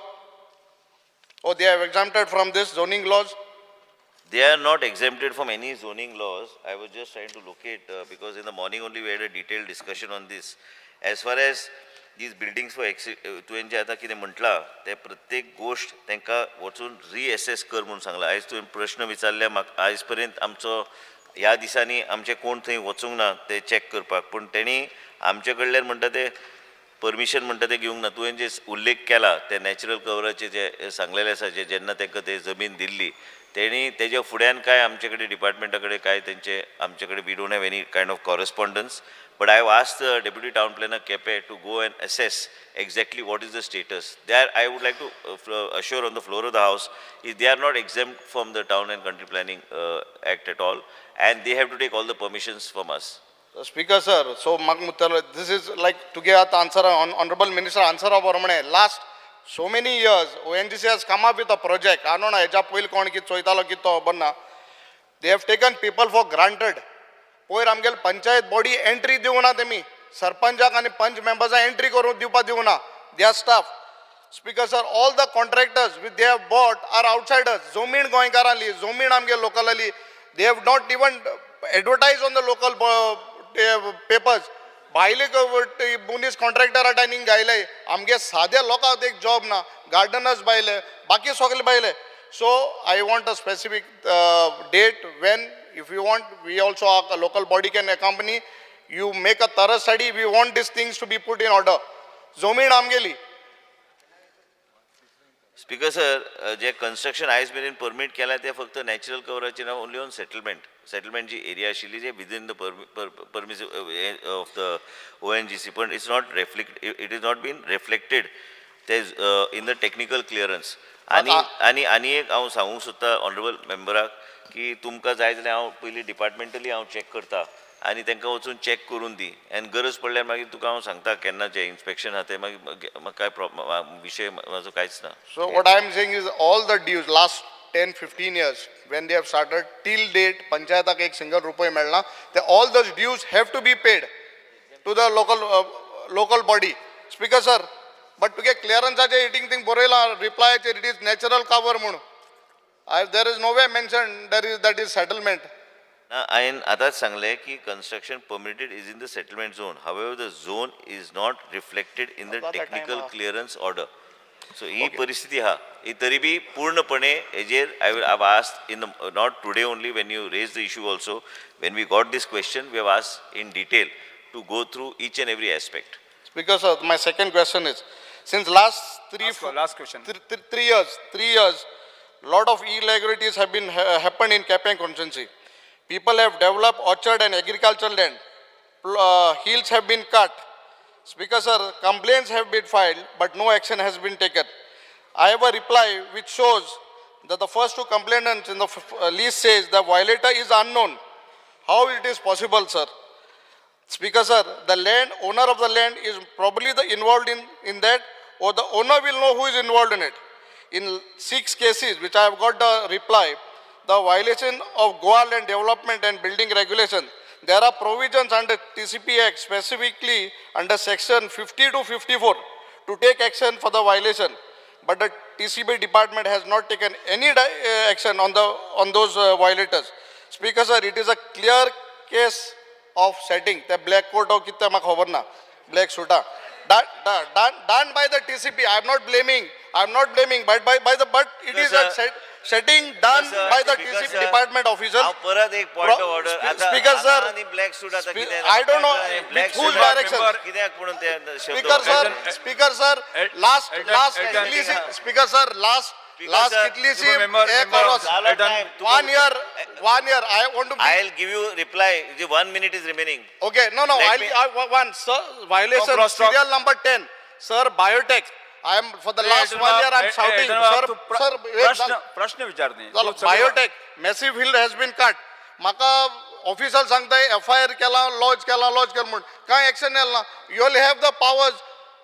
Or they are exempted from this zoning laws? They are not exempted from any zoning laws. I was just trying to locate because in the morning only we had a detailed discussion on this. As far as these buildings for तुवें जें आतां कितें म्हटलां तें प्रत्येक गोश्ट तांकां वचून रिएसेस कर म्हणून सांगलां. आयज तुवें प्रश्न विचारल्या म्हाका आयज पर्यंत आमचो ह्या दिसांनी आमचे कोण थंय वचूंक ना ते चॅक करपाक, पूण तेणी आमचे कडल्यान म्हणटा ते परमिशन म्हणटा ते घेवंक ना. तुवें जे उल्लेख केला ते नॅचरल कवराचे जे सांगलेले आसा जे जेन्ना तांकां ते जमीन दिल्ली तेणी तेज्या फुड्यान काय आमचे कडेन डिपार्टमेंटा कडेन काय तेंचे आमचे कडेन we don't have any kind of correspondence. But I have asked the Deputy Town Planner Kepe to go and assess exactly what is the status. There I would like to assure on the floor of the House is they are not exempt from the Town and Country Planning Act at all, and they have to take all the permissions from us. Speaker sir, so this is like to get answer on Honorable Minister answer of Varmane. Last so many years ONGC has come up with a project. I don't know eja poil kon ki choitalo kitto banna. They have taken people for granted. पयर आमगेल panchayat body entry दिवना तेमी सरपंचाक आनी पंच मेंबर्सां entry करून दिवपा दिवना their staff. Speaker sir, all the contractors with they have bought are outsiders. जमीन गोंयकारांली, जमीन आमगे लोकलाली. They have not even advertise on the local papers. भायले मुनीस कॉन्ट्रॅक्टर आटायनींग गायले. आमगे साद्या लोकांक एक जॉब ना. गार्डनर्स भायले, बाकी सगळे भायले. So I want a specific date when, if you want, we also a local body can accompany. You make a thorough study. We want these things to be put in order. Zomin amgeli. Speaker sir, जे construction आयज मेरेन permit केला ते फक्त natural coverage ना, only on settlement. Settlement G area आशिल्ली जे within the permissive of the ONGC, but it's not it is not been reflected in the technical clearance. आणि एक हांव सांगूंक सोदता ऑनरेबल मेंबराक की तुमकां जाय जाल्यार हांव पयलीं डिपार्टमेंटली हांव चॅक करता आनी तांकां वचून चॅक करून दी, आनी गरज पडल्यार मागीर तुका हांव सांगता केन्ना जें इन्स्पेक्शन आहा तें मागीर म्हाका काय विशय म्हाजो कांयच ना. So what I am saying is all the dues last 10-15 years when they have started till date पंचायताक एक single रुपये मेळना. All those dues have to be paid to the local body. Speaker sir, but to get clearance ache eating thing borela reply ache it is natural cover mun. There is no way mentioned that is settlement. हांवें आतांच सांगलें की construction permitted is in the settlement zone. However, the zone is not reflected in the technical clearance order. So ही परिस्थिती आहा. ही तरी बी पूर्णपणे हेजेर I have asked in the not today only, when you raised the issue also, when we got this question we have asked in detail to go through each and every aspect. Speaker sir, my second question is, since last three years, lot of irregularities have been happened in Kepe constituency. People have developed orchard and agricultural land. Hills have been cut. Speaker sir, complaints have been filed, but no action has been taken. I have a reply which shows that the first two complainants in the list says the violator is unknown. How it is possible, sir? Speaker sir, the owner of the land is probably involved in that, or the owner will know who is involved in it. In 6 cases which I have got the reply, the violation of Goa land development and building regulation, there are provisions under TCP Act, specifically under section 50 to 54 to take action for the violation. But the TCB department has not taken any action on those violators. Speaker sir, it is a clear case of setting. The black coat or kitta mak hover na, black suit done by the TCP. I am not blaming, but it is a setting done by the TCP department official. परत एक point of order. Speaker sir, black suit आता कितें? I don't know with whose direction. कित्याक म्हणून ते शब्द Speaker sir, last Speaker sir, last kitli si 1 year. I want to. I'll give you reply. 1 minute is remaining. Okay, no. One sir, violation serial number 10. Sir, biotech. I am for the last 1 year. I am shouting. Sir, प्रश्न विचारणे. biotech massive hill has been cut. Maka official सांगताय FIR केला, lodge केला म्हणून काय action नेला. You will have the powers.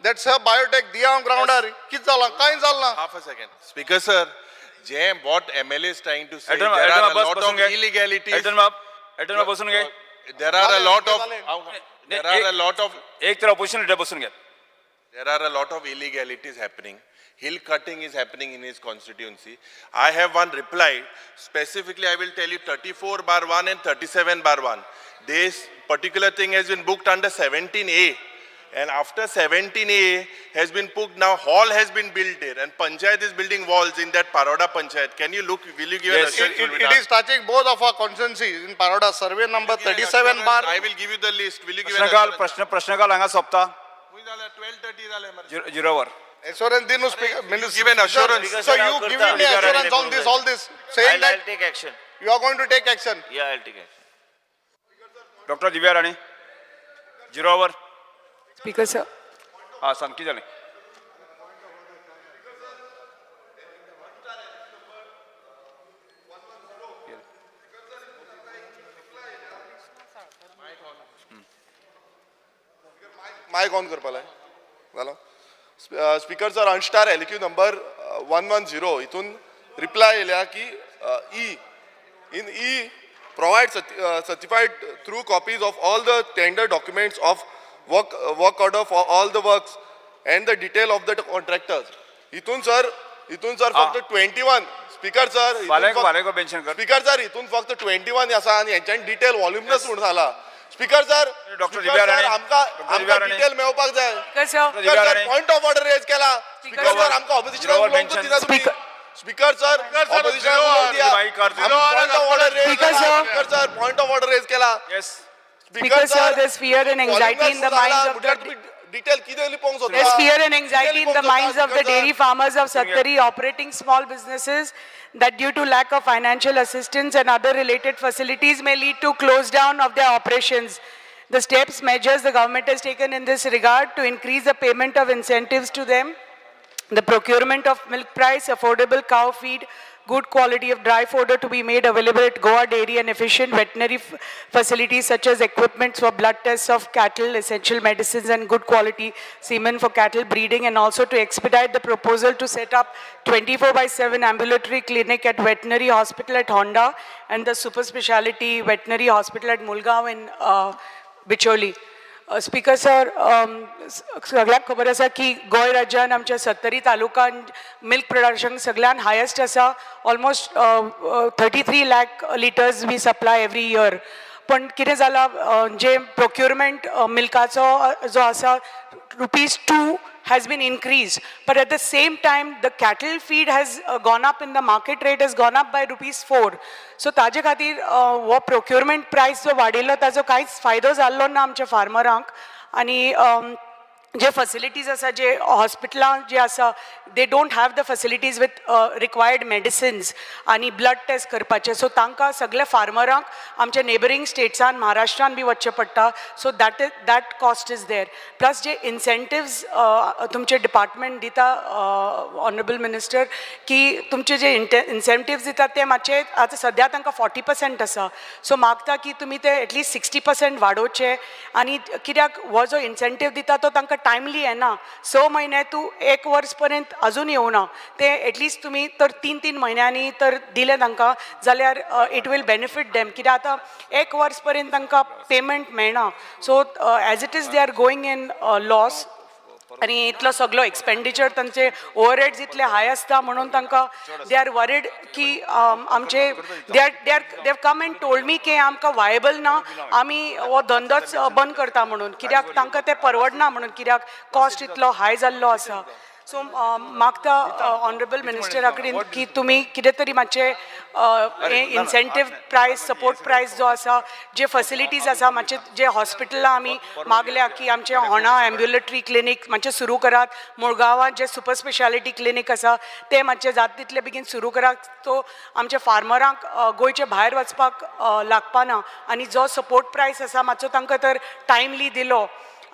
That sir, biotech diya on grounder. कित झाला? काय झाला? Half a second. Speaker sir, what MLA is trying to say, there are a lot of illegalities. There are a lot of एक तरह opposition leader बसून घ्या. There are a lot of illegalities happening. Hill cutting is happening in his constituency. I have one reply. Specifically, I will tell you 34/1 and 37/1. This particular thing has been booked under 17A. And after 17A has been put, now hall has been built there, and Panchayat is building walls in that Paroda Panchayat. Can you look, will you give an assurance? It is touching both of our constituencies in Paroda, survey number 37 bar. I will give you the list. Will you give an assurance? प्रश्नकाल हांगा सोंपता 12:30 जाले मरे. जिरोवर. Assurance dinu speaker. Give an assurance. So you give me assurance on this, all this, saying I'll that take action. you are going to take action. Yeah, I'll take action. Doctor Divya Rane जिरोवर. Speaker sir हां सांग कितें जालें. Mike on करपा लाय जालो. Speaker sir unstarred LQ number 110 हितून reply येयल्या की ई provide certified through copies of all the tender documents of work order for all the works and the detail of the contractors. हितून सर फक्त 21 speaker sir वालेको mention कर. Speaker sir हितून फक्त 21 आसा आणि हेंच्यानी डिटेल व्हॉल्युमनस म्हणून झाला. Speaker sir doctor Divya Rane. आमकां डिटेल मेळपाक जाय. Speaker sir point of order raise केला. स्पीकर सर आमकां ऑपोजिशनाक उलोवंक दिना तुम्ही. स्पीकर सर ऑपोजिशनाक उलोवंक दिया. Point of order raise Speaker, केला. sir. Speaker sir point of order raise केला. Yes. Speaker, sir, there's fear and anxiety in the minds of the detail कितें लिपोंक सोदता. there's fear and anxiety in the minds of the dairy farmers of Sattari operating small businesses that due to lack of financial assistance and other related facilities may lead to close down of their operations. The steps, measures the government has taken in this regard to increase the payment of incentives to them, the procurement of milk price, affordable cow feed, good quality of dry fodder to be made available at Goa Dairy and efficient veterinary facilities such as equipments for blood tests of cattle, essential medicines and good quality semen for cattle breeding, and also to expedite the proposal to set up 24/7 ambulatory clinic at veterinary hospital at Honda and the super speciality veterinary hospital at Mulgaon in Bicholi. Speaker sir सगळ्यांक खबर आसा की गोंय राज्यान आमच्या सत्तरी तालुकान milk production सगळ्यान highest आसा. Almost 33 lakh litres we supply every year. पण कितें जालां जे प्रोक्युरमेंट मिल्काचो जो आसा ₹2 has been increased, but at the same time the cattle feed has gone up in the market rate has gone up by ₹4. So ताजे खातीर वो procurement price जो वाडिल्लो ताजो कांयच फायदो जाल्लो ना आमच्या फार्मरांक. आनी जे फॅसिलिटीज आसा जे हॉस्पिटलां जे आसा they don't have the facilities with required medicines आनी ब्लड टेस्ट करपाचे. सो तांकां सगळे फार्मरांक आमच्या नेबरींग स्टेट्सान महाराष्ट्रान बी वचचें पडटा. So that cost is there. Plus जे इन्सेंटिव्स तुमचे डिपार्टमेंट दिता ऑनरेबल मिनिस्टर की तुमचे जे इन्सेंटिव्स दितात ते मातशे आतां सद्या तांकां 40% आसा. सो मागता की तुमी ते एटलिस्ट 60% वाडोवचे. आनी कित्याक हो जो इन्सेंटीव दिता तो तांकां टायमली येना. 6 म्हयने तूं 1 वर्स पर्यंत अजून येवना. ते एटलिस्ट तुमी तर 3 म्हयन्यांनी तर दिले तांकां जाल्यार इट वील बेनिफीट देम. कित्याक आतां 1 वर्स पर्यंत तांकां पेमेंट मेळना. So as it is they are going in loss. आनी इतलो सगळो एक्सपेंडिचर तांचे ओवरहेड्स इतले हाय आसता म्हणून तांकां दे आर वरीड की आमचे they have come and told me की आमकां वायबल ना आमी हो धंदोच बंद करता म्हणून. कित्याक तांकां ते परवडना म्हणून कित्याक कॉस्ट इतलो हाय जाल्लो आसा. सो मागता ऑनरेबल मिनिस्टरा कडेन की तुमी कितें तरी मातशे इन्सेंटीव प्रायस सपोर्ट प्रायस जो आसा जे फॅसिलिटीज आसा मातशे जे हॉस्पिटलां आमी मागल्या की आमचे होणा एम्ब्युलेटरी क्लिनीक मातशे सुरू करात. मुळगांवां जे सुपर स्पेशालिटी क्लिनीक आसा ते मातशे जाता तितले बेगीन सुरू करात. तो आमच्या फार्मरांक गोंयचे भायर वचपाक लागपाना. आनी जो सपोर्ट प्रायस आसा मातसो तांकां तर टायमली दिलो.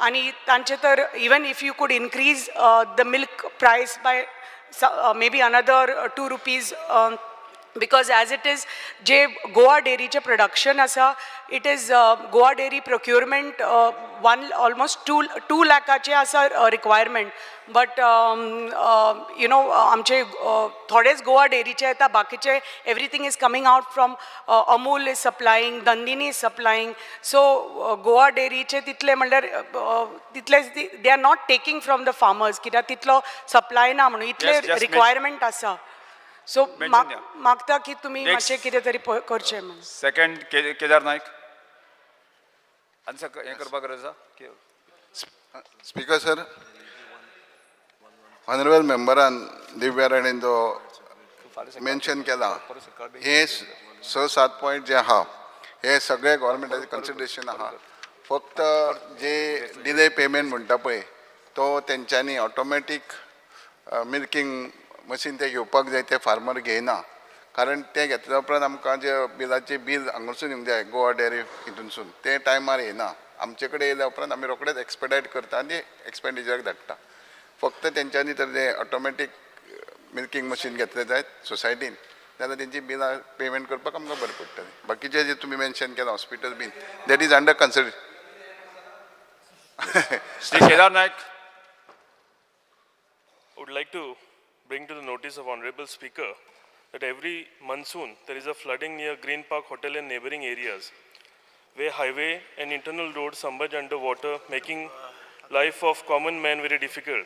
आणि तांचे तर even if you could increase the milk price by maybe another ₹2 because as it is जे गोवा डेरीचे प्रोडक्शन आसा it is Goa dairy procurement almost 2 लाखाचे आसा रिक्वायरमेंट. बट यू नो आमचे थोडेच गोवा डेरीचे येता. बाकीचे everything is coming out from Amul is supplying, Nandini is supplying. So Goa डेरीचे तितले म्हणल्यार तितले they are not taking from the farmers कित्याक तितलो सप्लाय ना म्हणून इतले रिक्वायरमेंट आसा. सो मागता की तुम्ही मातशें कितें तरी करचें म्हणून. सेकंड केदार नायक आन्सर हें करपाक गरज आसा. Speaker sir, honorable memberan दिव्या राणेन जो मेन्शन केला हे 6-7 पॉइंट जे आहा हे सगळे गव्हर्नमेंटाचे कन्सिडरेशन आहा फक्त जे डिले पेमेंट म्हणटा पळय तो तेंच्यांनी ऑटोमॅटीक मिल्किंग मशीन ते घेवपाक जाय ते फार्मर घेयना कारण ते घेतल्या उपरांत आमकां जे बिलाचे बील हांगासून येवंक जाय गोवा डेअरी हितूनसून ते टायमार येना आमचे कडेन येयल्या उपरांत आमी रोखडेच एक्सपेडायट करता आनी एक्सपेंडिचराक धाडटा फक्त तेंच्यांनी तर ते ऑटोमॅटीक मिल्किंग मशीन घेतले जायत सोसायटीन जाल्यार तेंची बिलां पेमेंट करपाक आमकां बरें पडटलें बाकीचे जे तुमी मेन्शन केला hospital been that is under consider Shri Kedar Naik. Would like to bring to the notice of Honorable Speaker that every monsoon there is a flooding near Green Park Hotel and neighboring areas where highway and internal roads submerge under water, making life of common man very difficult.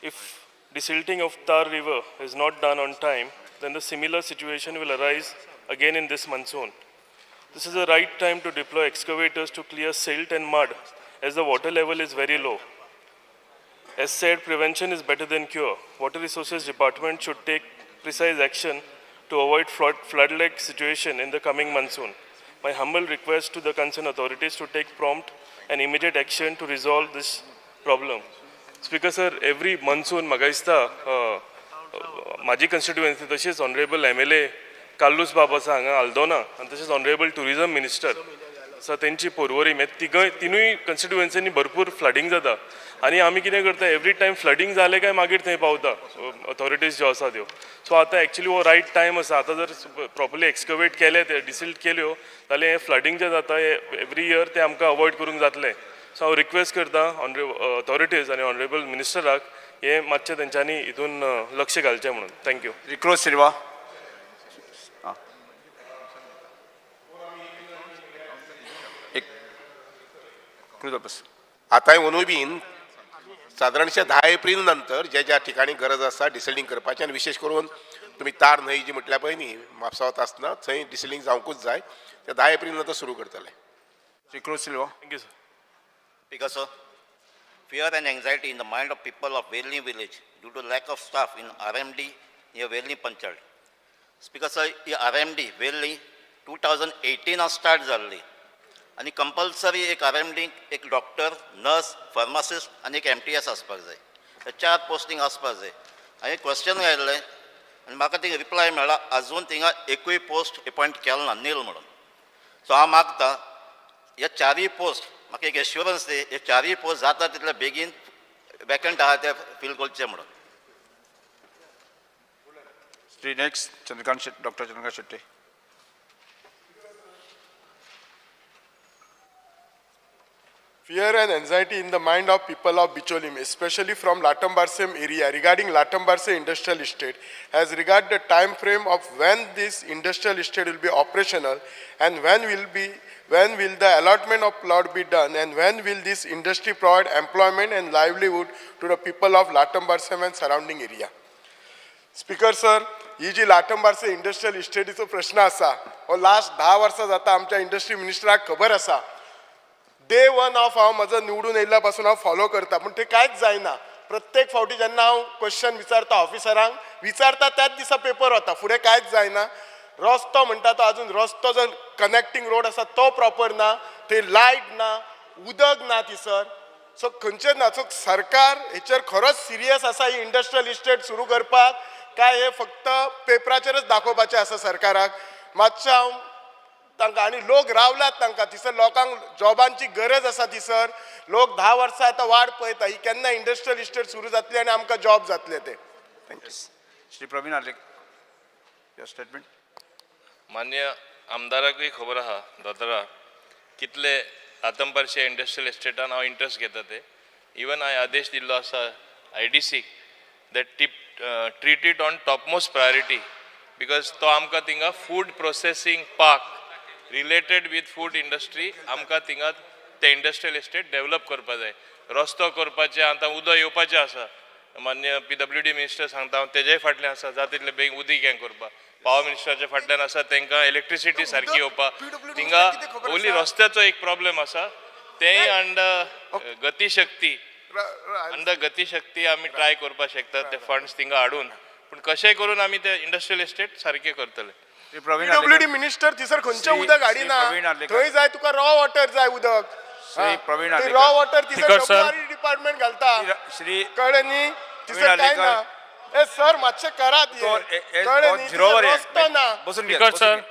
If desilting of Tar River is not done on time, then the similar situation will arise again in this monsoon. This is the right time to deploy excavators to clear silt and mud as the water level is very low. As said, prevention is better than cure. Water Resources Department should take precise action to avoid flood-like situation in the coming monsoon. My humble request to the concerned authorities to take prompt and immediate action to resolve this problem. Speaker sir, every monsoon म्हाका दिसता माझी constituency तशीच honourable MLA काल्लूस बाब आसा हांगा आल्दोना आनी तशेंच honourable tourism minister आसा तेंची पोरवोरी तिनूय कन्स्टिट्युएन्सीनी भरपूर फ्लडिंग जाता आनी आमी कितें करता एवरी टायम फ्लडिंग जालें काय मागीर थंय पावता ऑथॉरिटीज ज्यो आसा त्यो सो आतां एक्चुली हो रायट टायम आसा आतां जर प्रॉपरली एक्सकवेट केले ते डिसिल्ट केल्यो जाल्यार हे फ्लडिंग जें जाता एवरी इयर ते आमकां अवॉयड करूंक जातलें सो हांव रिक्वेस्ट करता ऑथॉरिटीज आनी ऑनरेबल मिनिस्टराक हे मातशें तेंच्यांनी हितून लक्ष घालचें म्हणून थँक्यू. रिक्रोज सिल्वा. आता अंदूय बीन सादारणशे 10 एप्रिल नंतर ज्या ज्या ठिकाणी गरज आसा डिसिल्डिंग करपाची आनी विशेष करून तुमी तार न्हंय जी म्हटल्या पळय न्ही म्हापसा वता आसतना थंय डिसिल्डिंग जावंकूच जाय ते 10 एप्रिल नंतर सुरू करतले. रिक्रोज Silva. Thank you sir. Speaker sir, fear and anxiety in the mind of people of Velni village due to lack of staff in RMD near Velni Panchayat. Speaker sir, he RMD Velni 2018 start जाल्ली आनी compulsory एक RMD एक doctor nurse pharmacist आनी एक MTS आसपाक जाय हे 4 posting आसपाक जाय. हांवें क्वेश्चन घायल्लें आनी म्हाका थिंगा रिप्लाय मेळ्ळा आजून थिंगा एकूय पोस्ट अपॉयंट केलो ना नील म्हणून. सो हांव मागता ह्या 4 पोस्ट म्हाका एक एश्युरन्स दी हे 4 पोस्ट जाता तितले बेगीन वॅकंट आहा ते फील करचे म्हणून. Shri next doctor Chandrakant Shetty. Fear and anxiety in the mind of people of Bicholim, especially from Latambarsem area, regarding Latambarse Industrial Estate, as regard the time frame of when this industrial estate will be operational, and when will the allotment of plot be done, and when will this industry provide employment and livelihood to the people of Latambarsem and surrounding area. Speaker sir, he G लाटंबारसे industrial इस्टेटीचो प्रश्न आसा हो last 10 वर्सां जाता आमच्या industry मिनिस्टराक खबर आसा. Day one of हांव म्हजो निवडून येयल्ल्या पासून हांव फॉलो करता पूण ते कांयच जायना. प्रत्येक फावटी जेन्ना हांव क्वेश्चन विचारता ऑफिसरांक विचारता त्याच दिसा पेपर वता फुडें कांयच जायना. रस्तो म्हणटा तो अजून रस्तो जो कनेक्टिंग रोड आसा तो प्रॉपर ना, थंय लायट ना, उदक ना थिसर. सो खंयचे ना. सो सरकार हेचेर खरोच सिरियस आसा ही इंडस्ट्रियल इस्टेट सुरू करपाक काय हे फक्त पेपराचेरच दाखोवपाचें आसा सरकाराक. मातशें हांव तांकां आनी लोक रावल्यात तांकां थिसर लोकांक जॉबांची गरज आसा थिसर लोक 10 वर्सां आतां वाट पळयता ही केन्ना इंडस्ट्रियल इस्टेट सुरू जातली आनी आमकां जॉब जातले ते. Thank you. Shri Pravin Arlekar your statement. मान्य आमदाराकूय खबर आहा दोतोरा कितले लाटंबारसे इंडस्ट्रियल एस्टेटान हांव इंट्रस्ट घेता ते. इवन हांवें आदेश दिल्लो आसा IDC that treat it on topmost priority because तो आमकां थिंगा food processing park related with food industry आमकां थिंगा ते इंडस्ट्रियल एस्टेट डेव्हलप करपा जाय. रस्तो करपाचें आतां उदक येवपाचें आसा. मान्य PWD मिनिस्टर सांगता हांव तेजेय फाटल्यान आसा जाता तितलें बेगीन उदीक हें करपा. पावर मिनिस्टराच्या फाटल्यान आसा तांकां इलेक्ट्रिसिटी सारकी येवपा. थिंगा ओन्ली रस्त्याचो एक प्रॉब्लेम आसा तेय अंडर गतिशक्ती आमी ट्राय करपाक शकतात ते फंड्स थिंगा हाडून पूण कशेंय करून आमी ते इंडस्ट्रियल एस्टेट सारखे करतले. पीडब्ल्यूडी मिनिस्टर थिसर खंयचे उदक हाडिना थंय जाय तुका रॉ वॉटर जाय उदक रॉ वॉटर थिसर डिपार्टमेंट घालता कळ्ळें न्ही थिसर काय ना ए सर मातशें करात कळ्ळें न्ही थिसर रस्तो ना. Speaker, sir.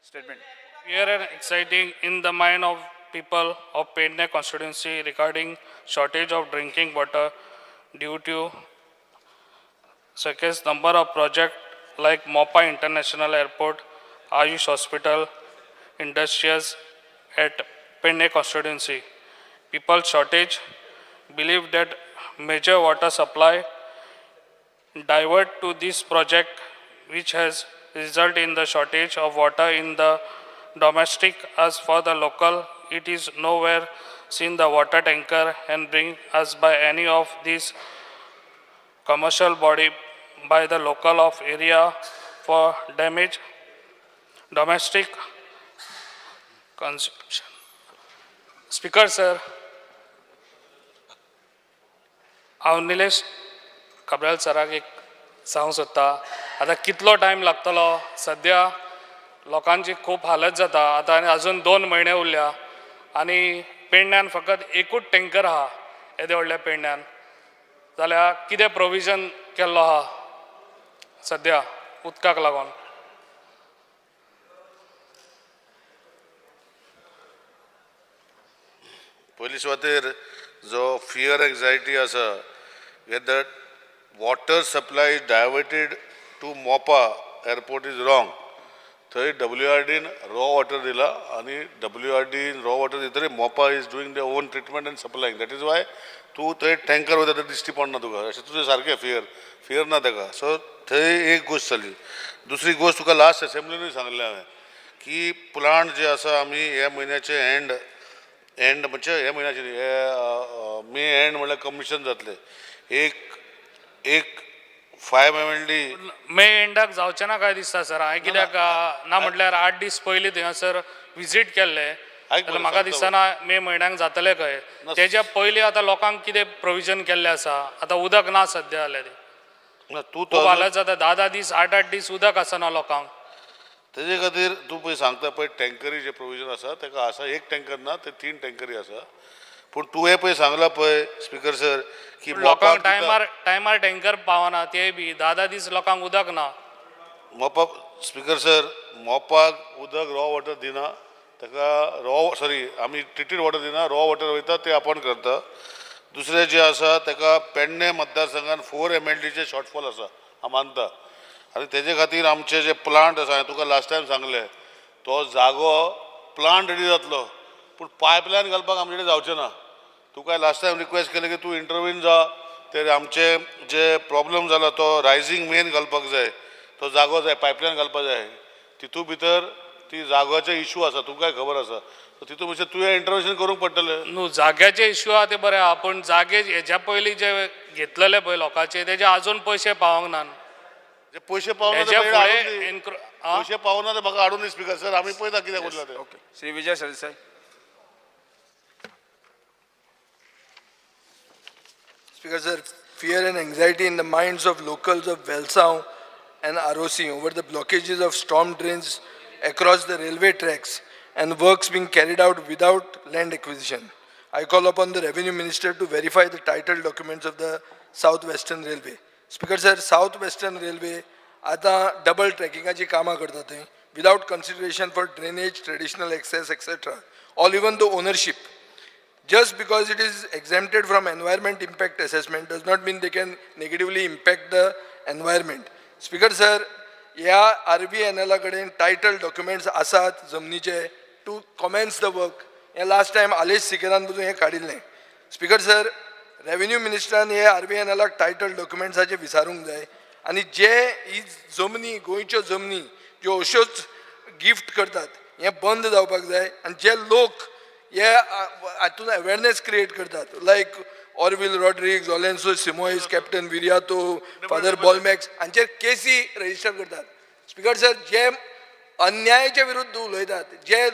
Statement. Fear and anxiety in the mind of people of Pedne constituency regarding shortage of drinking water due to such as number of projects like Mopa International Airport, Ayush Hospital, industrials at Pedne constituency. People shortage believe that major water supply divert to this project which has resulted in the shortage of water in the domestic. As for the local, it is nowhere seen the water tanker and bring us by any of these commercial body by the local of area for damage domestic consumption. Speaker, sir. हांव निलेश कबराल सराक एक सांगूंक सोदता आतां कितलो time लागतलो सद्या लोकांची खूब हालत जाता आतां आनी अजून 2 म्हयने उरल्या आनी पेडण्यान फकत एकूच टँकर आहा येदे व्हडल्या पेडण्यान जाल्यार कितें प्रोविजन केल्लो आहा सद्या उदकाक लागून. पयलीं सुवातेर जो फियर एंग्जायटी आसा that water supply is diverted to Mopa airport is wrong. थंय WRD raw water दिला आणि WRD raw water दितरी Mopa is doing their own treatment and supplying. That is why तू थंय टँकर वयता ते दिश्टी पडना तुका अशें तुजें सारकें फियर ना ताका. सो थंय एक गोश्ट जाली. दुसरी गोश्ट तुका लास्ट असेंब्लीनूय सांगलें हांवें की प्लांट जे आसा आमी ह्या म्हयन्याचे एंड म्हणजे ह्या म्हयन्याचे मे एंड म्हणल्यार कमिशन जातले. एक 5 MLD मे एंडाक जावचें ना काय दिसता सर. हांवें कित्याक ना म्हटल्यार 8 दीस पयलीं थंयसर विजीट केल्ले जाल्यार म्हाका दिसना मे म्हयन्याक जातले खंय. तेज्या पयलीं आतां लोकांक कितें प्रोविजन केल्लें आसा. आतां उदक ना सद्या जाल्यार तूं खूब हालत जाता. 10 दीस 8 दीस उदक आसना लोकांक. तेजे खातीर तूं पळय सांगता पळय टँकरी जे प्रोविजन आसा तेका आसा. एक टँकर ना ते 3 टँकरी आसा. पूण तुवें पळय सांगला पळय स्पीकर सर की लोकांक टायमार टँकर पावना ते बी 10 दीस लोकांक उदक ना. मोपा स्पीकर सर मोपाक उदक रॉ वॉटर दिना ताका आमी ट्रिटीड वॉटर दिना. रॉ वॉटर वयता ते आपण करता. दुसरें जें आसा ताका पेडणे मतदारसंघान 4 MLDचे शॉर्टफॉल आसा हांव मानता. आनी तेजे खातीर आमचे जे प्लांट आसा हांवें तुका लास्ट टायम सांगलें तो जागो प्लांट रेडी जातलो पूण पायपलायन घालपाक आमचे कडेन जावचें ना. तुका लास्ट टायम रिक्वेस्ट केलें की तूं इंटरव्यून जा. ते आमचे जे प्रॉब्लम जाला तो रायझींग मेन घालपाक जाय. तो जागो जाय पायपलायन घालपाक जाय. तितू भितर ती जागोचे इशू आसा तुमकांय खबर आसा. तितू भितर तुवें इंटरव्हेन्शन करूंक पडटलें. न्हू जाग्याचे इश्यू आहा ते बरें आहा पूण जागे हेज्या पयलीं जे घेतलेले पळय लोकांचे तेजे आजून पयशे पावोंक ना. जे पयशे पावना पयशे पावना ते म्हाका हाडून दी स्पीकर सर. आमी पळयता कित्याक उरला ते. Okay Shri Vijay Sardesai. Speaker, sir, fear and anxiety in the minds of locals of Velsav and ROC over the blockages of storm drains across the railway tracks and works being carried out without land acquisition. I call upon the Revenue Minister to verify the title documents of the South-Western Railway. Speaker, sir, South-Western Railway आता double trackingaची कामां करता थंय without consideration for drainage, traditional access, etc. or even the ownership. Just because it is exempted from environment impact assessment does not mean they can negatively impact the environment. Speaker sir, या RVNL कडेन title documents आसात जमनीचे to Cummins the work. हे last time Alesh सिकेरान पसून हे काडिल्लें. Speaker sir, revenue मिनिस्टरान हे RVNLाक title डॉक्युमेंट्साचे विचारूंक जाय आनी जे ही जमनी गोंयच्यो जमनी ज्यो अश्योच गिफ्ट करतात हे बंद जावपाक जाय. आनी जे लोक हे हातून अवेरनेस क्रिएट करतात like Orville Rodrigues, Olencio Simoes, captain Viriato, father Bolmax हांचेर केसी रजिस्टर करतात. स्पीकर सर, जे अन्यायाच्या विरुद्ध उलयतात, जे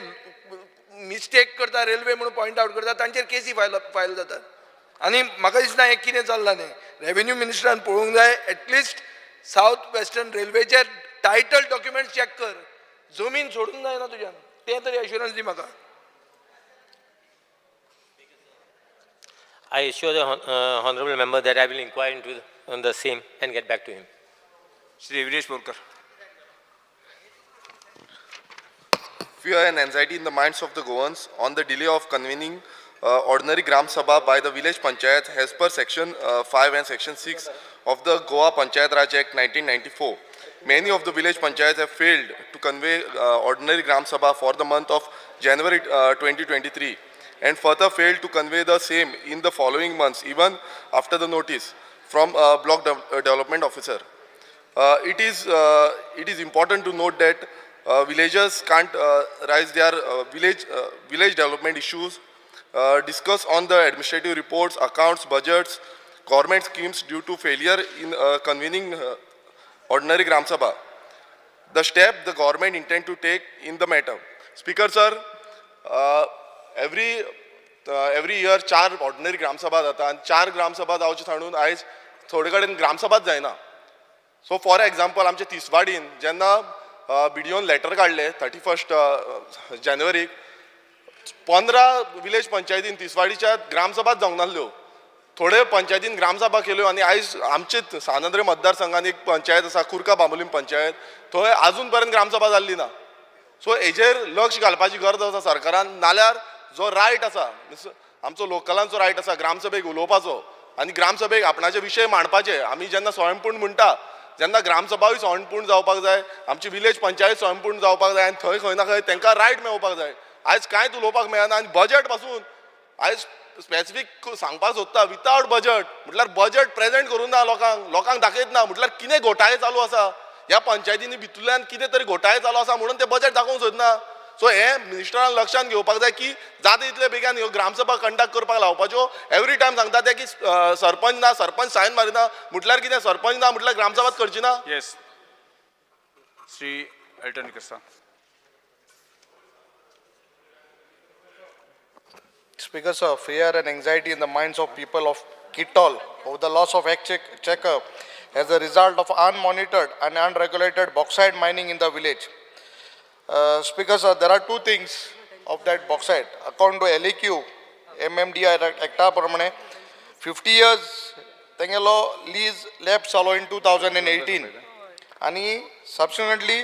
मिस्टेक करता रेल्वे म्हणून पॉयंट आउट करता तांचेर केसी फायल जातात. आनी म्हाका दिसना हें कितें चल्लां न्ही. रेव्हेन्यू मिनिस्टरान पळोवंक जाय एटलिस्ट सावथ वेस्टर्न रेल्वेचे टायटल डॉक्युमेंट चॅक कर. जमीन सोडूंक जायना तुज्यान. तें तरी एश्युरन्स दी म्हाका. I assure the honorable member that I will inquire into on the same and get back to him. Shri Vinesh Borkar. Fear and anxiety in the minds of the Goans on the delay of convening ordinary Gram Sabha by the village panchayat as per section 5 and section 6 of the Goa Panchayat Raj Act 1994. Many of the village panchayats have failed to convey ordinary Gram Sabha for the month of January 2023 and further failed to convey the same in the following months even after the notice from block development officer. It is important to note that villagers can't raise their village development issues, discuss on the administrative reports, accounts, budgets, government schemes due to failure in convening ordinary Gram Sabha. The step the government intend to take in the matter. Speaker sir, every year 4 ordinary Gram Sabha जाता आणि 4 Gram Sabha जावचे थाणून आयज थोडे कडेन Gram Sabhaच जायना. So for example आमच्या तिसवाडीन जेन्ना बिडिओन letter काडले 31 जानेवारीक 15 विलेज पंचायतीन तिसवाडीच्या ग्रामसभाच जावंक नासल्यो. थोडे पंचायतीन ग्रामसभा केल्यो आणि आयज आमचे सानंद्रे मतदारसंघान एक पंचायत आसा कुर्का बांबोलीम पंचायत थंय अजून पर्यंत ग्रामसभा जाल्ली ना. सो हेजेर लक्ष घालपाची गरज आसा सरकारान. नाल्यार जो रायट आसा आमचो लोकलांचो रायट आसा ग्रामसभेक उलोवपाचो आनी ग्रामसभेक आपणाचे विशय मांडपाचे. आमी जेन्ना स्वयंपूर्ण म्हणटा जेन्ना ग्रामसभाय स्वयंपूर्ण जावपाक जाय, आमची विलेज पंचायत स्वयंपूर्ण जावपाक जाय आनी थंय खंय ना खंय तांकां रायट मेळोवपाक जाय. आयज कांयच उलोवपाक मेळना आनी बजेट पासून आयज स्पेसिफीक सांगपाक सोदता विथआउट बजेट म्हटल्यार बजेट प्रेजेंट करूं ना लोकांक दाखयत ना. म्हटल्यार कितें घोटाळे चालू आसा ह्या पंचायतींनी भितरल्यान कितें तरी घोटाळे चालू आसा म्हणून ते बजेट दाखोवंक सोदना. सो हे मिनिस्टरान लक्षांत घेवपाक जाय की जाता तितले बेगीन ह्यो ग्रामसभा कंडक्ट करपाक लावपाच्यो. एवरी टायम सांगता ते की सरपंच ना सरपंच सायन मारिना म्हटल्यार कितें सरपंच ना म्हटल्यार ग्रामसभाच करची ना. येस श्री अल्टन करता. Speaker sir, fear and anxiety in the minds of people of Kitol over the loss of checker as a result of unmonitored and unregulated bauxite mining in the village. Speaker sir, there are two things of that bauxite. According to LAQ, MMDI Acta प्रमाणे 50 years तेंगेलो lease lapse जालो in 2018 आणि subsequently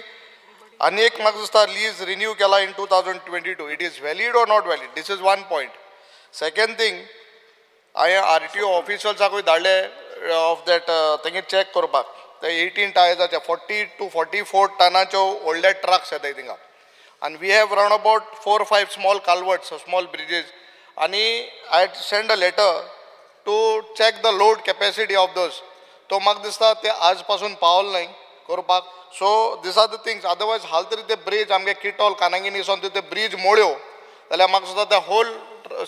अनेक म्हाका दिसता lease renew केला in 2022. It is valid or not valid? This is one point. Second thing, हांवें RTO ऑफिसर्साकूय धाडले of that तेंगे चॅक करपाक. ते 18 टायर्साचे 40 to 44 टनाच्यो व्हडले ट्रक्स येताय थिंगा. And we have around about 4 or 5 small culverts, small bridges. And I had sent a letter to check the load capacity of those. तो म्हाका दिसता ते आज पासून पावल नाही करपाक. So these are the things. Otherwise, हाल तरी ते ब्रिज आमगे किटॉल कानागिनीसून ते ब्रिज मोड्यो जाल्यार म्हाका दिसता ते होल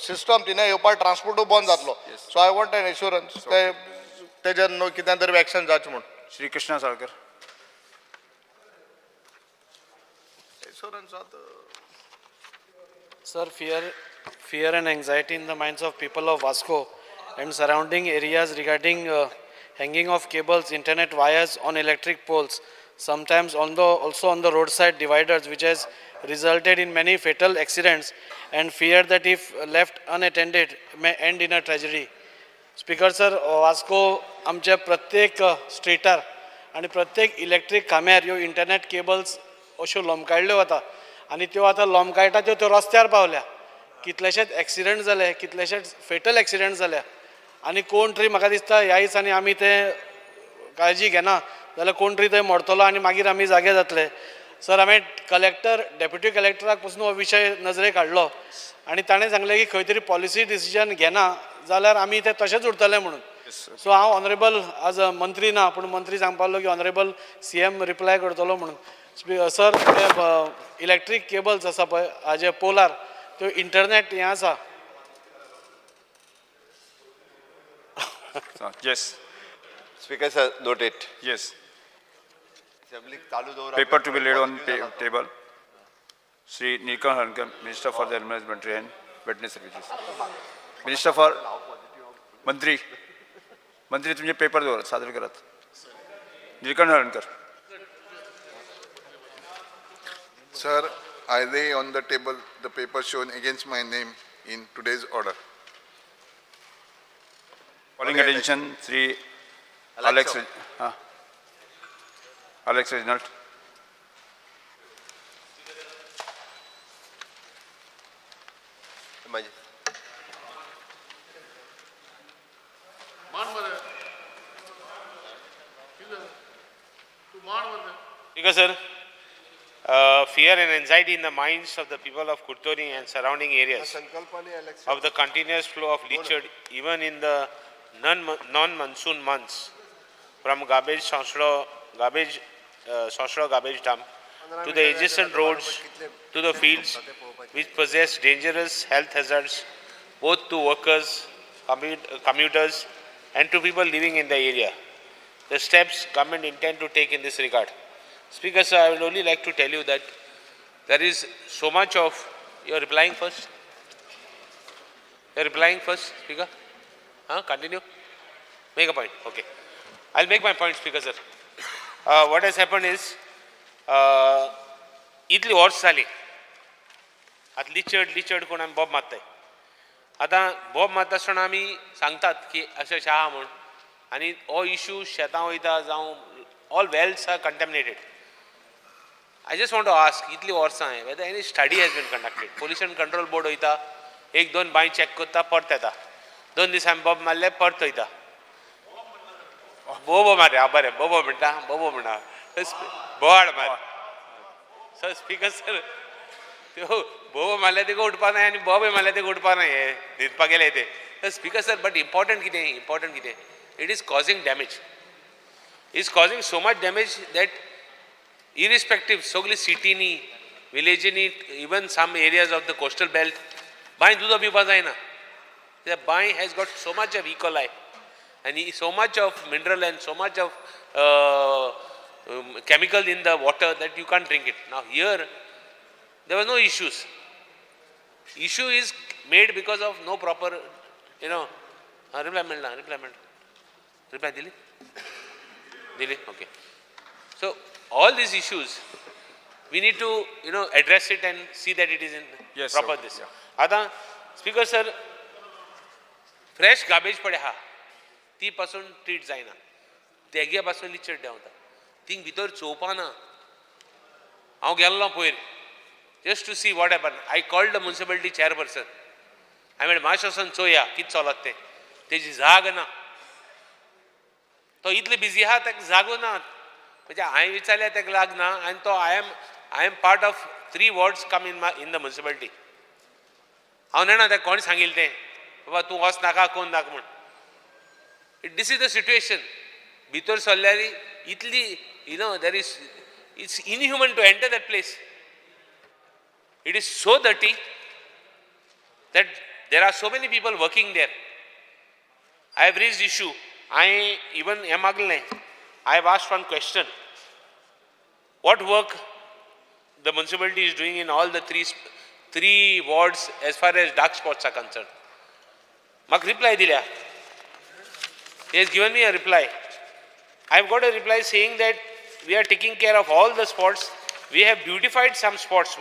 सिस्टम तिने येवपाक ट्रान्सपोर्टू बंद जातलो. So I want an assurance तेजेर न्हू कितें तरी एक्शन जावचें म्हूण. Shri Krishna Salkar. Sir, fear and anxiety in the minds of people of Vasco and surrounding areas regarding hanging of cables, internet wires on electric poles, sometimes also on the roadside dividers, which has resulted in many fatal accidents, and fear that if left unattended may end in a tragedy. Speaker sir, Vasco आमच्या प्रत्येक स्ट्रीटार आणि प्रत्येक electric खांब्यार ह्यो internet cables अश्यो लोंबकाळ्ळ्यो वता आनी त्यो आतां लोंबकाळटा त्यो रस्त्यार पावल्या. कितलेशेच एक्सिडेंट जाले, कितलेशेच फेटल एक्सिडेंट जाल्या आनी कोण तरी म्हाका दिसता ह्या दिसांनी आमी ते काळजी घेना जाल्यार कोण तरी थंय मरतलो आनी मागीर आमी जागे जातले. सर हांवें डेप्युटी कलेक्टराक पसून हो विशय नजरेक हाडलो आनी ताणें सांगलें की खंय तरी पॉलिसी डिसिजन घेना जाल्यार आमी ते तशेंच उरतले म्हणून. सो हांव ऑनरेबल आज मंत्री ना पूण मंत्री सांगपाक की ऑनरेबल CM रिप्लाय करतलो म्हणून. सर ते इलेक्ट्रीक केबल्स आसा पळय हाजे पोलार त्यो इंटरनेट हें आसा. Yes speaker sir, note it. Yes assembly चालू दवरा. Paper to be laid on table. Shri Nilkan Hankar, Minister for the Animal Husbandry and Veterinary Services. Minister for Mantri. Mantri तुमचे paper दवर सादर करत. Nilkan Hankar. Sir, I lay on the table the paper shown against my name in today's order. Calling attention, Shri Alex Reginald. Because, sir, fear and anxiety in the minds of the people of Kurtori and surrounding areas of the continuous flow of leachate even in the non-monsoon months from Sonsro garbage dump to the adjacent roads to the fields which possess dangerous health hazards both to workers, commuters and to people living in the area. The steps government intend to take in this regard. Speaker, sir, I would only like to tell you that there is so much of... You are replying first? You are replying first, Speaker? Continue. Make a point. Okay. I'll make my point, Speaker, sir. What has happened is, इतली वर्ष जाली आता लिचड कोण आमी Bob मारताय आतां Bob मारता आसतना आमी सांगतात की अशें अशें आहा म्हूण आनी हो इश्यू शेतां वयता जावं all wells are contaminated. I just want to ask, इतली वर्सां whether any study has been conducted. Pollution Control Board वयता, एक दोन बांय चॅक करता, परत येता. 2 दिसांनी बॉब मारले, परत वयता. बोबो मारे, बरें, बोबो म्हणटा, बोबो म्हणा. बोवाड मार. सर स्पीकर सर, त्यो बोबो मारले ते उठपा नाय आनी बॉबे मारले ते उठपा नाय. हे न्हिदपा गेले ते. स्पीकर सर, बट इम्पॉर्टंट कितें? It is causing damage. Is causing so much damage that irrespective sogli city ni, village ni, even some areas of the coastal belt, bai duda pipa jaina. The bai has got so much of E. coli and so much of mineral and so much of chemical in the water that you can't drink it. Now here, there was no issues. Issue is made because of no proper, reply Dili? Okay. So all these issues, we need to, address it and see that it is in proper this. आता Speaker sir, fresh garbage पडे हा, ती पासून treat जायना, तेग्या पासून लिचड देंवता, thing भितर चोवपाना. हांव गेल्लो पयर, just to see what happened. I called the municipality chairperson. I mean, मातशें वचून चोवया कितें चलत तें, तेजी जाग ना. तो इतले बिजी आहा ताका जागो ना म्हणजे हांवें विचारल्या ताका लागना आनी तो I am part of 3 wards come in the municipality. हांव जाणा ताका कोण सांगिल्लें तें बाबा तूं वच नाका कोण नाका म्हूण. This is the situation. भितर सरल्यार इतली there is it's inhuman to enter that place. It is so dirty that there are so many people working there. I have raised issue. I have asked one question. What work the municipality is doing in all the three wards as far as dark spots are concerned? Mak reply dilya. He has given me a reply. I have got a reply saying that we are taking care of all the spots. We have beautified some spots.